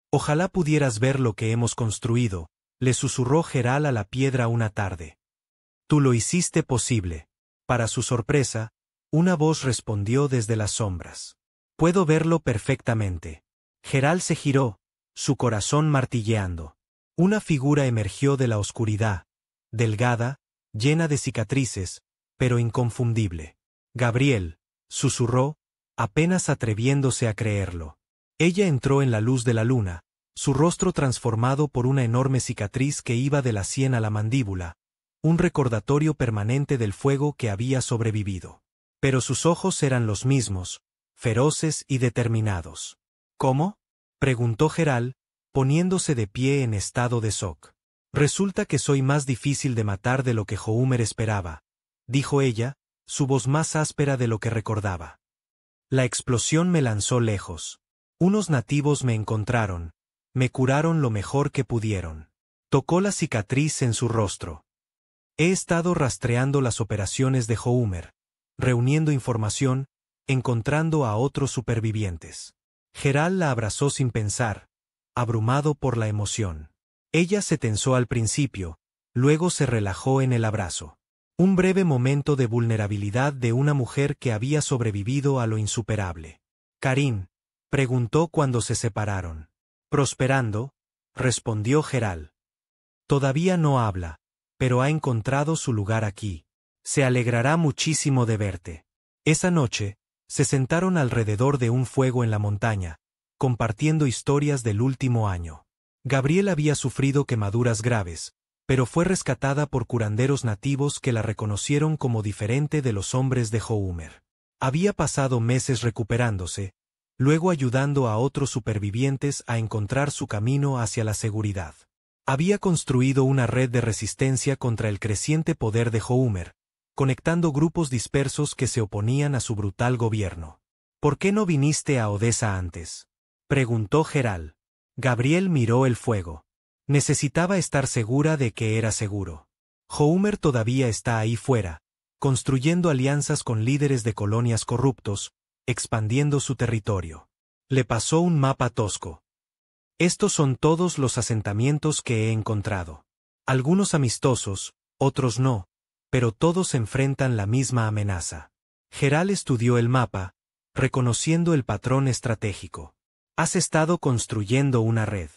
Ojalá pudieras ver lo que hemos construido, le susurró Geral a la piedra una tarde. Tú lo hiciste posible. Para su sorpresa, una voz respondió desde las sombras. Puedo verlo perfectamente. Geral se giró, su corazón martilleando. Una figura emergió de la oscuridad, delgada, llena de cicatrices, pero inconfundible. Gabriel, susurró, apenas atreviéndose a creerlo. Ella entró en la luz de la luna, su rostro transformado por una enorme cicatriz que iba de la sien a la mandíbula, un recordatorio permanente del fuego que había sobrevivido. Pero sus ojos eran los mismos, feroces y determinados. ¿Cómo?, preguntó Geral, poniéndose de pie en estado de shock. Resulta que soy más difícil de matar de lo que Homer esperaba, dijo ella, su voz más áspera de lo que recordaba. La explosión me lanzó lejos. Unos nativos me encontraron, me curaron lo mejor que pudieron. Tocó la cicatriz en su rostro. He estado rastreando las operaciones de Homer, reuniendo información, encontrando a otros supervivientes. Geral la abrazó sin pensar, abrumado por la emoción. Ella se tensó al principio, luego se relajó en el abrazo. Un breve momento de vulnerabilidad de una mujer que había sobrevivido a lo insuperable. Karin, preguntó cuando se separaron. Prosperando, respondió Geral. Todavía no habla, pero ha encontrado su lugar aquí. Se alegrará muchísimo de verte. Esa noche, se sentaron alrededor de un fuego en la montaña, compartiendo historias del último año. Gabriel había sufrido quemaduras graves, pero fue rescatada por curanderos nativos que la reconocieron como diferente de los hombres de Homer. Había pasado meses recuperándose, luego ayudando a otros supervivientes a encontrar su camino hacia la seguridad. Había construido una red de resistencia contra el creciente poder de Homer, conectando grupos dispersos que se oponían a su brutal gobierno. ¿Por qué no viniste a Odessa antes?, preguntó Geral. Gabriel miró el fuego. Necesitaba estar segura de que era seguro. Homer todavía está ahí fuera, construyendo alianzas con líderes de colonias corruptos, expandiendo su territorio. Le pasó un mapa tosco. Estos son todos los asentamientos que he encontrado. Algunos amistosos, otros no, pero todos enfrentan la misma amenaza. Geral estudió el mapa, reconociendo el patrón estratégico. Has estado construyendo una red.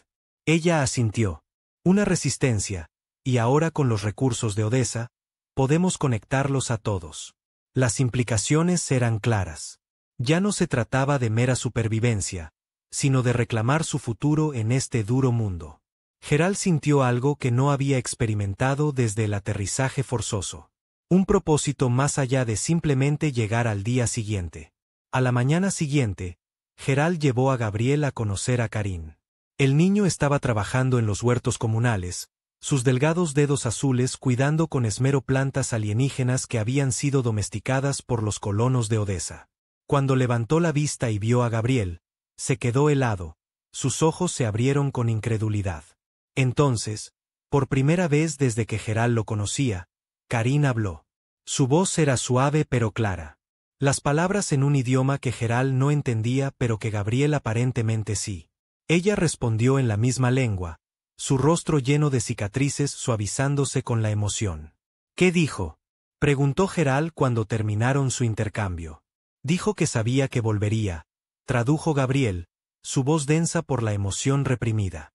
Ella asintió. Una resistencia, y ahora con los recursos de Odessa, podemos conectarlos a todos. Las implicaciones eran claras. Ya no se trataba de mera supervivencia, sino de reclamar su futuro en este duro mundo. Geral sintió algo que no había experimentado desde el aterrizaje forzoso. Un propósito más allá de simplemente llegar al día siguiente. A la mañana siguiente, Geral llevó a Gabriel a conocer a Karin. El niño estaba trabajando en los huertos comunales, sus delgados dedos azules cuidando con esmero plantas alienígenas que habían sido domesticadas por los colonos de Odessa. Cuando levantó la vista y vio a Gabriel, se quedó helado, sus ojos se abrieron con incredulidad. Entonces, por primera vez desde que Geral lo conocía, Karin habló. Su voz era suave pero clara. Las palabras en un idioma que Geral no entendía pero que Gabriel aparentemente sí. Ella respondió en la misma lengua, su rostro lleno de cicatrices suavizándose con la emoción. ¿Qué dijo?, preguntó Geral cuando terminaron su intercambio. Dijo que sabía que volvería, tradujo Gabriel, su voz densa por la emoción reprimida.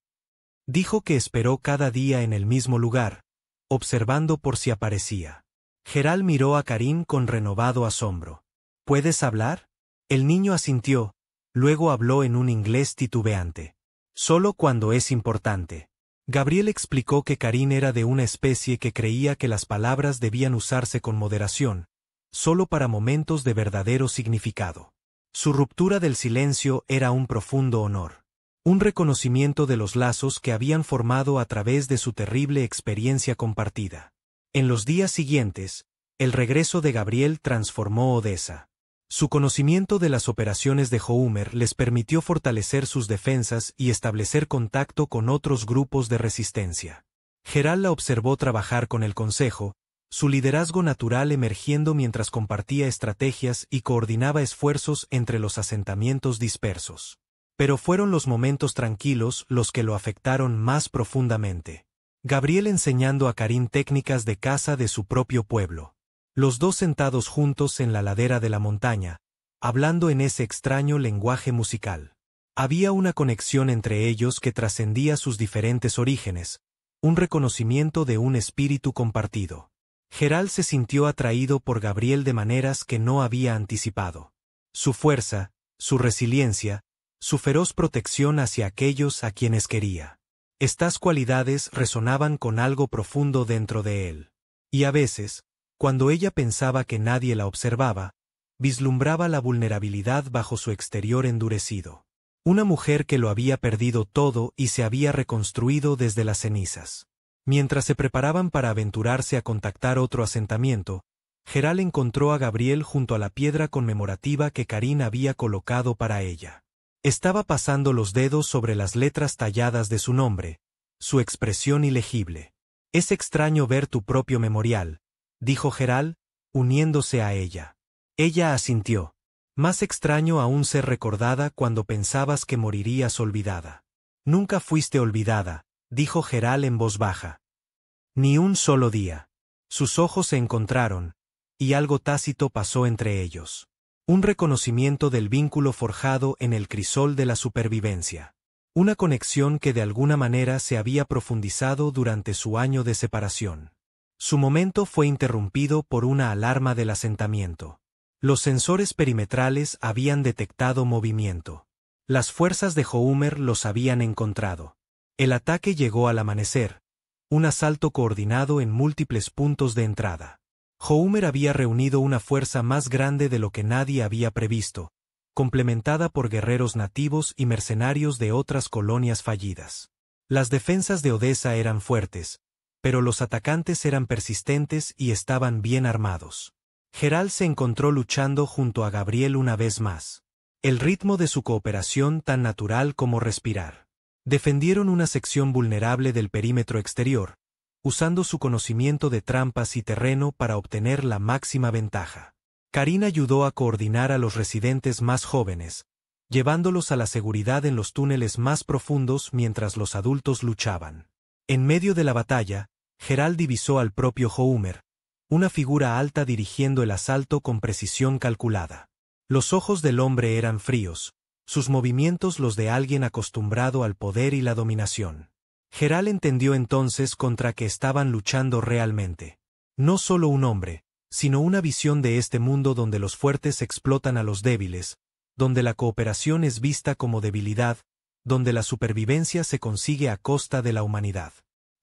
Dijo que esperó cada día en el mismo lugar, observando por si aparecía. Geral miró a Karin con renovado asombro. ¿Puedes hablar? El niño asintió, luego habló en un inglés titubeante. Solo cuando es importante. Gabriel explicó que Karin era de una especie que creía que las palabras debían usarse con moderación, solo para momentos de verdadero significado. Su ruptura del silencio era un profundo honor. Un reconocimiento de los lazos que habían formado a través de su terrible experiencia compartida. En los días siguientes, el regreso de Gabriel transformó Odessa. Su conocimiento de las operaciones de Homer les permitió fortalecer sus defensas y establecer contacto con otros grupos de resistencia. Geral la observó trabajar con el Consejo, su liderazgo natural emergiendo mientras compartía estrategias y coordinaba esfuerzos entre los asentamientos dispersos. Pero fueron los momentos tranquilos los que lo afectaron más profundamente. Gabriel enseñando a Karin técnicas de caza de su propio pueblo. Los dos sentados juntos en la ladera de la montaña, hablando en ese extraño lenguaje musical. Había una conexión entre ellos que trascendía sus diferentes orígenes, un reconocimiento de un espíritu compartido. Geral se sintió atraído por Gabriel de maneras que no había anticipado. Su fuerza, su resiliencia, su feroz protección hacia aquellos a quienes quería. Estas cualidades resonaban con algo profundo dentro de él. Y a veces, cuando ella pensaba que nadie la observaba, vislumbraba la vulnerabilidad bajo su exterior endurecido. Una mujer que lo había perdido todo y se había reconstruido desde las cenizas. Mientras se preparaban para aventurarse a contactar otro asentamiento, Geral encontró a Gabriel junto a la piedra conmemorativa que Karin había colocado para ella. Estaba pasando los dedos sobre las letras talladas de su nombre, su expresión ilegible. Es extraño ver tu propio memorial, dijo Geral, uniéndose a ella. Ella asintió. Más extraño aún ser recordada cuando pensabas que morirías olvidada. Nunca fuiste olvidada, dijo Geral en voz baja. Ni un solo día. Sus ojos se encontraron, y algo tácito pasó entre ellos. Un reconocimiento del vínculo forjado en el crisol de la supervivencia. Una conexión que de alguna manera se había profundizado durante su año de separación. Su momento fue interrumpido por una alarma del asentamiento. Los sensores perimetrales habían detectado movimiento. Las fuerzas de Homer los habían encontrado. El ataque llegó al amanecer, un asalto coordinado en múltiples puntos de entrada. Homer había reunido una fuerza más grande de lo que nadie había previsto, complementada por guerreros nativos y mercenarios de otras colonias fallidas. Las defensas de Odessa eran fuertes, pero los atacantes eran persistentes y estaban bien armados. Geral se encontró luchando junto a Gabriel una vez más. El ritmo de su cooperación tan natural como respirar. Defendieron una sección vulnerable del perímetro exterior, usando su conocimiento de trampas y terreno para obtener la máxima ventaja. Karin ayudó a coordinar a los residentes más jóvenes, llevándolos a la seguridad en los túneles más profundos mientras los adultos luchaban. En medio de la batalla, Geral divisó al propio Homer, una figura alta dirigiendo el asalto con precisión calculada. Los ojos del hombre eran fríos, sus movimientos los de alguien acostumbrado al poder y la dominación. Geral entendió entonces contra qué estaban luchando realmente. No solo un hombre, sino una visión de este mundo donde los fuertes explotan a los débiles, donde la cooperación es vista como debilidad, donde la supervivencia se consigue a costa de la humanidad.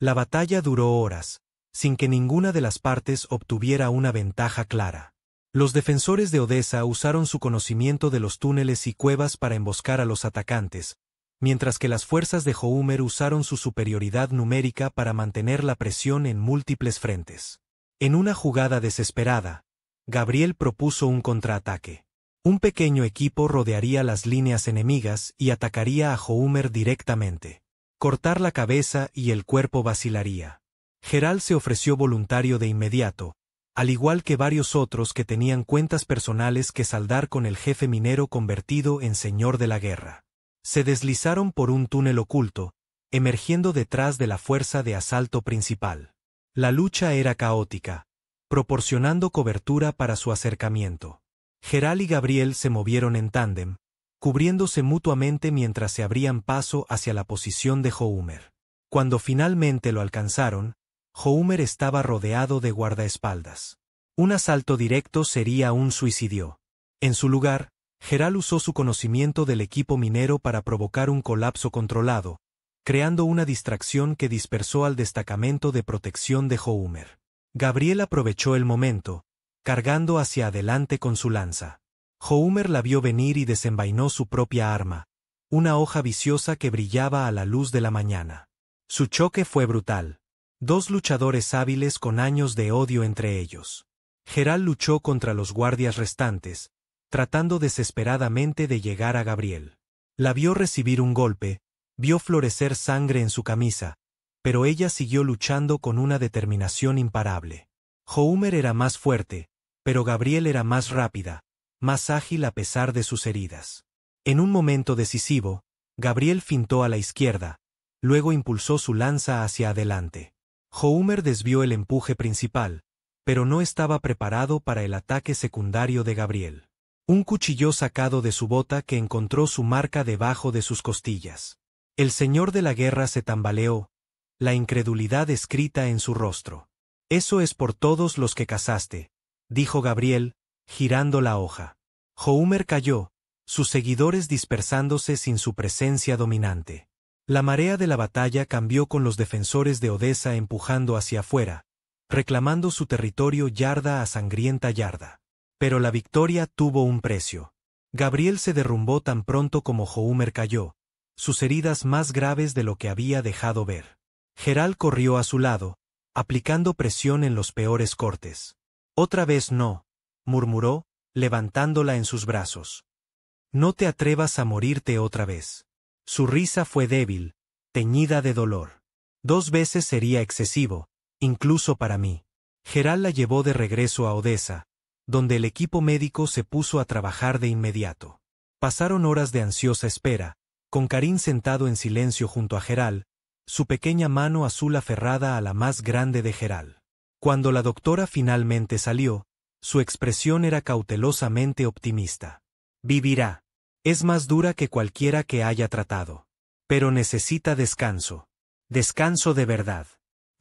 La batalla duró horas, sin que ninguna de las partes obtuviera una ventaja clara. Los defensores de Odessa usaron su conocimiento de los túneles y cuevas para emboscar a los atacantes, mientras que las fuerzas de Homer usaron su superioridad numérica para mantener la presión en múltiples frentes. En una jugada desesperada, Gabriel propuso un contraataque. Un pequeño equipo rodearía las líneas enemigas y atacaría a Homer directamente. Cortar la cabeza y el cuerpo vacilaría. Gerald se ofreció voluntario de inmediato, al igual que varios otros que tenían cuentas personales que saldar con el jefe minero convertido en señor de la guerra. Se deslizaron por un túnel oculto, emergiendo detrás de la fuerza de asalto principal. La lucha era caótica, proporcionando cobertura para su acercamiento. Gerald y Gabriel se movieron en tándem, cubriéndose mutuamente mientras se abrían paso hacia la posición de Homer. Cuando finalmente lo alcanzaron, Homer estaba rodeado de guardaespaldas. Un asalto directo sería un suicidio. En su lugar, Gerald usó su conocimiento del equipo minero para provocar un colapso controlado, creando una distracción que dispersó al destacamento de protección de Homer. Gabriel aprovechó el momento, cargando hacia adelante con su lanza. Homer la vio venir y desenvainó su propia arma, una hoja viciosa que brillaba a la luz de la mañana. Su choque fue brutal. Dos luchadores hábiles con años de odio entre ellos. Gerald luchó contra los guardias restantes, tratando desesperadamente de llegar a Gabriel. La vio recibir un golpe, vio florecer sangre en su camisa, pero ella siguió luchando con una determinación imparable. Homer era más fuerte, pero Gabriel era más rápida, más ágil a pesar de sus heridas. En un momento decisivo, Gabriel fintó a la izquierda, luego impulsó su lanza hacia adelante. Homer desvió el empuje principal, pero no estaba preparado para el ataque secundario de Gabriel. Un cuchillo sacado de su bota que encontró su marca debajo de sus costillas. El señor de la guerra se tambaleó, la incredulidad escrita en su rostro. «Eso es por todos los que cazaste», dijo Gabriel, girando la hoja. Homer cayó, sus seguidores dispersándose sin su presencia dominante. La marea de la batalla cambió con los defensores de Odessa empujando hacia afuera, reclamando su territorio yarda a sangrienta yarda. Pero la victoria tuvo un precio. Gabriel se derrumbó tan pronto como Homer cayó, sus heridas más graves de lo que había dejado ver. Gerald corrió a su lado, aplicando presión en los peores cortes. «Otra vez no», murmuró, levantándola en sus brazos. «No te atrevas a morirte otra vez». Su risa fue débil, teñida de dolor. «2 veces sería excesivo, incluso para mí». Gerald la llevó de regreso a Odessa, donde el equipo médico se puso a trabajar de inmediato. Pasaron horas de ansiosa espera, con Karin sentado en silencio junto a Gerald, su pequeña mano azul aferrada a la más grande de Gerald. Cuando la doctora finalmente salió, su expresión era cautelosamente optimista. «Vivirá. Es más dura que cualquiera que haya tratado. Pero necesita descanso. Descanso de verdad.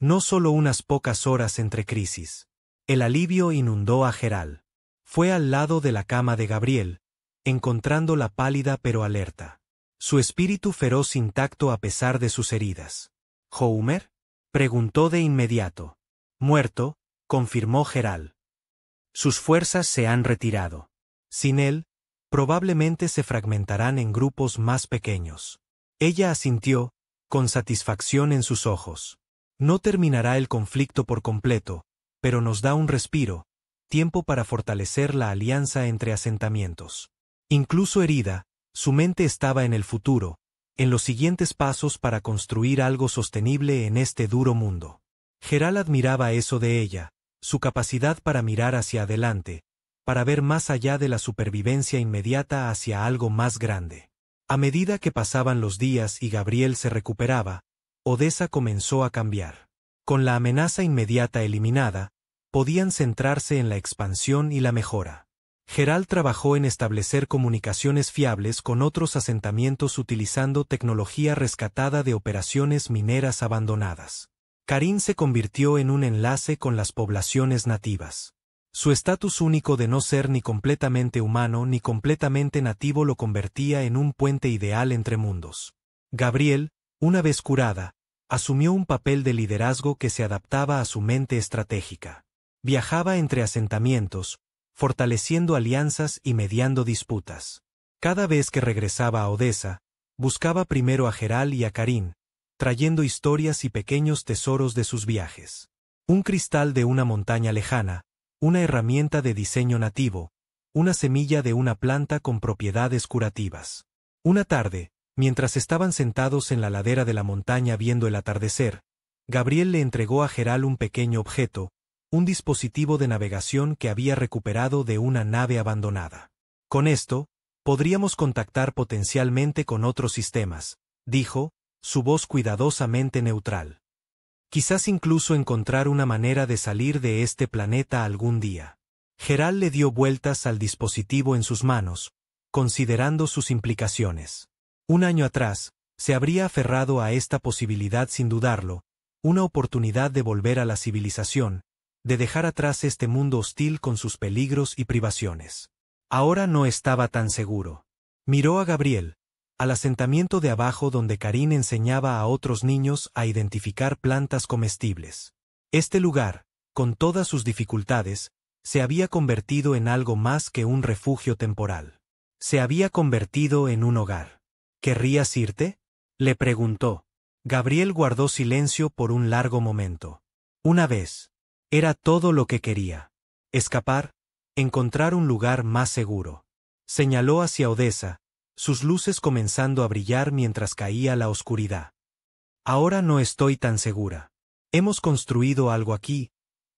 No solo unas pocas horas entre crisis». El alivio inundó a Gerald. Fue al lado de la cama de Gabriel, encontrándola pálida pero alerta. Su espíritu feroz intacto a pesar de sus heridas. «¿Homer?», preguntó de inmediato. «Muerto», confirmó Gerald. «Sus fuerzas se han retirado. Sin él, probablemente se fragmentarán en grupos más pequeños». Ella asintió, con satisfacción en sus ojos. «No terminará el conflicto por completo, pero nos da un respiro, tiempo para fortalecer la alianza entre asentamientos». Incluso herida, su mente estaba en el futuro, en los siguientes pasos para construir algo sostenible en este duro mundo. Gerald admiraba eso de ella, su capacidad para mirar hacia adelante, para ver más allá de la supervivencia inmediata hacia algo más grande. A medida que pasaban los días y Gabriel se recuperaba, Odessa comenzó a cambiar. Con la amenaza inmediata eliminada, podían centrarse en la expansión y la mejora. Gerald trabajó en establecer comunicaciones fiables con otros asentamientos utilizando tecnología rescatada de operaciones mineras abandonadas. Karin se convirtió en un enlace con las poblaciones nativas. Su estatus único de no ser ni completamente humano ni completamente nativo lo convertía en un puente ideal entre mundos. Gabriel, una vez curada, asumió un papel de liderazgo que se adaptaba a su mente estratégica. Viajaba entre asentamientos, fortaleciendo alianzas y mediando disputas. Cada vez que regresaba a Odessa, Buscaba primero a Geral y a Karin, trayendo historias y pequeños tesoros de sus viajes. Un cristal de una montaña lejana, una herramienta de diseño nativo, una semilla de una planta con propiedades curativas. Una tarde, mientras estaban sentados en la ladera de la montaña viendo el atardecer, Gabriel le entregó a Geral un pequeño objeto, un dispositivo de navegación que había recuperado de una nave abandonada. Con esto, podríamos contactar potencialmente con otros sistemas, dijo, su voz cuidadosamente neutral. Quizás incluso encontrar una manera de salir de este planeta algún día. Geral le dio vueltas al dispositivo en sus manos, considerando sus implicaciones. Un año atrás, se habría aferrado a esta posibilidad sin dudarlo, una oportunidad de volver a la civilización, de dejar atrás este mundo hostil con sus peligros y privaciones. Ahora no estaba tan seguro. Miró a Gabriel, al asentamiento de abajo donde Karin enseñaba a otros niños a identificar plantas comestibles. Este lugar, con todas sus dificultades, se había convertido en algo más que un refugio temporal. Se había convertido en un hogar. ¿Querrías irte?, le preguntó. Gabriel guardó silencio por un largo momento. Una vez. Era todo lo que quería. Escapar, encontrar un lugar más seguro. Señaló hacia Odessa, sus luces comenzando a brillar mientras caía la oscuridad. Ahora no estoy tan segura. Hemos construido algo aquí,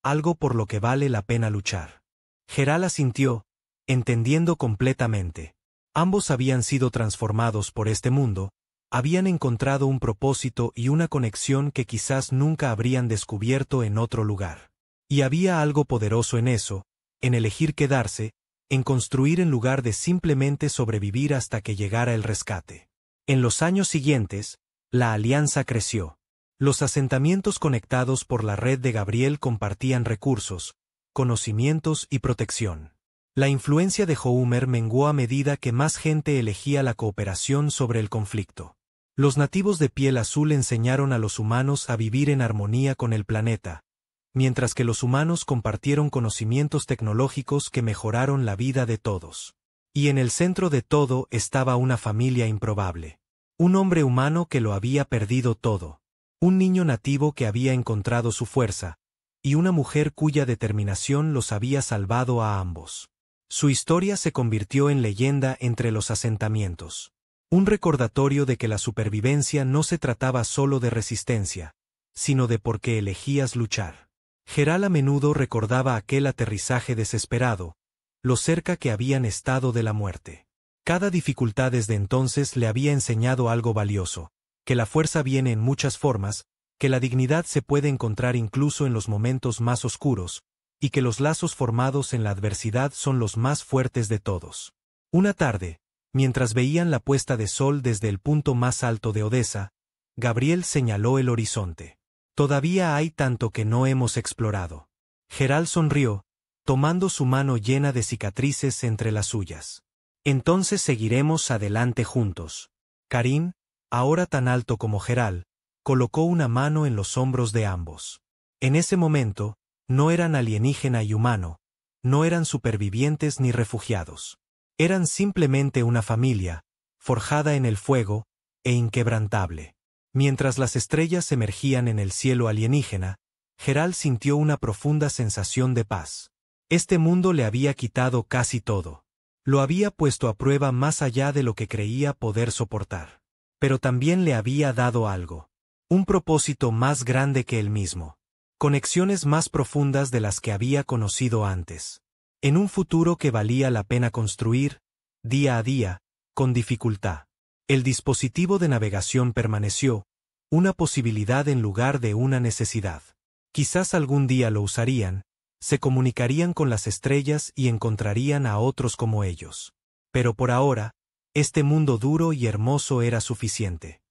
algo por lo que vale la pena luchar. Geral asintió, entendiendo completamente. Ambos habían sido transformados por este mundo, habían encontrado un propósito y una conexión que quizás nunca habrían descubierto en otro lugar. Y había algo poderoso en eso, en elegir quedarse, en construir en lugar de simplemente sobrevivir hasta que llegara el rescate. En los años siguientes, la alianza creció. Los asentamientos conectados por la red de Gabriel compartían recursos, conocimientos y protección. La influencia de Homer menguó a medida que más gente elegía la cooperación sobre el conflicto. Los nativos de piel azul enseñaron a los humanos a vivir en armonía con el planeta, mientras que los humanos compartieron conocimientos tecnológicos que mejoraron la vida de todos. Y en el centro de todo estaba una familia improbable. Un hombre humano que lo había perdido todo. Un niño nativo que había encontrado su fuerza, y una mujer cuya determinación los había salvado a ambos. Su historia se convirtió en leyenda entre los asentamientos. Un recordatorio de que la supervivencia no se trataba solo de resistencia, sino de por qué elegías luchar. Geral a menudo recordaba aquel aterrizaje desesperado, lo cerca que habían estado de la muerte. Cada dificultad desde entonces le había enseñado algo valioso, que la fuerza viene en muchas formas, que la dignidad se puede encontrar incluso en los momentos más oscuros, y que los lazos formados en la adversidad son los más fuertes de todos. Una tarde, mientras veían la puesta de sol desde el punto más alto de Odessa, Gabriel señaló el horizonte. Todavía hay tanto que no hemos explorado. Geral sonrió, tomando su mano llena de cicatrices entre las suyas. Entonces seguiremos adelante juntos. Karin, ahora tan alto como Geral, colocó una mano en los hombros de ambos. En ese momento, no eran alienígena y humano, no eran supervivientes ni refugiados. Eran simplemente una familia, forjada en el fuego, e inquebrantable. Mientras las estrellas emergían en el cielo alienígena, Geral sintió una profunda sensación de paz. Este mundo le había quitado casi todo. Lo había puesto a prueba más allá de lo que creía poder soportar. Pero también le había dado algo. Un propósito más grande que él mismo. Conexiones más profundas de las que había conocido antes. En un futuro que valía la pena construir, día a día, con dificultad. El dispositivo de navegación permaneció, una posibilidad en lugar de una necesidad. Quizás algún día lo usarían, se comunicarían con las estrellas y encontrarían a otros como ellos. Pero por ahora, este mundo duro y hermoso era suficiente.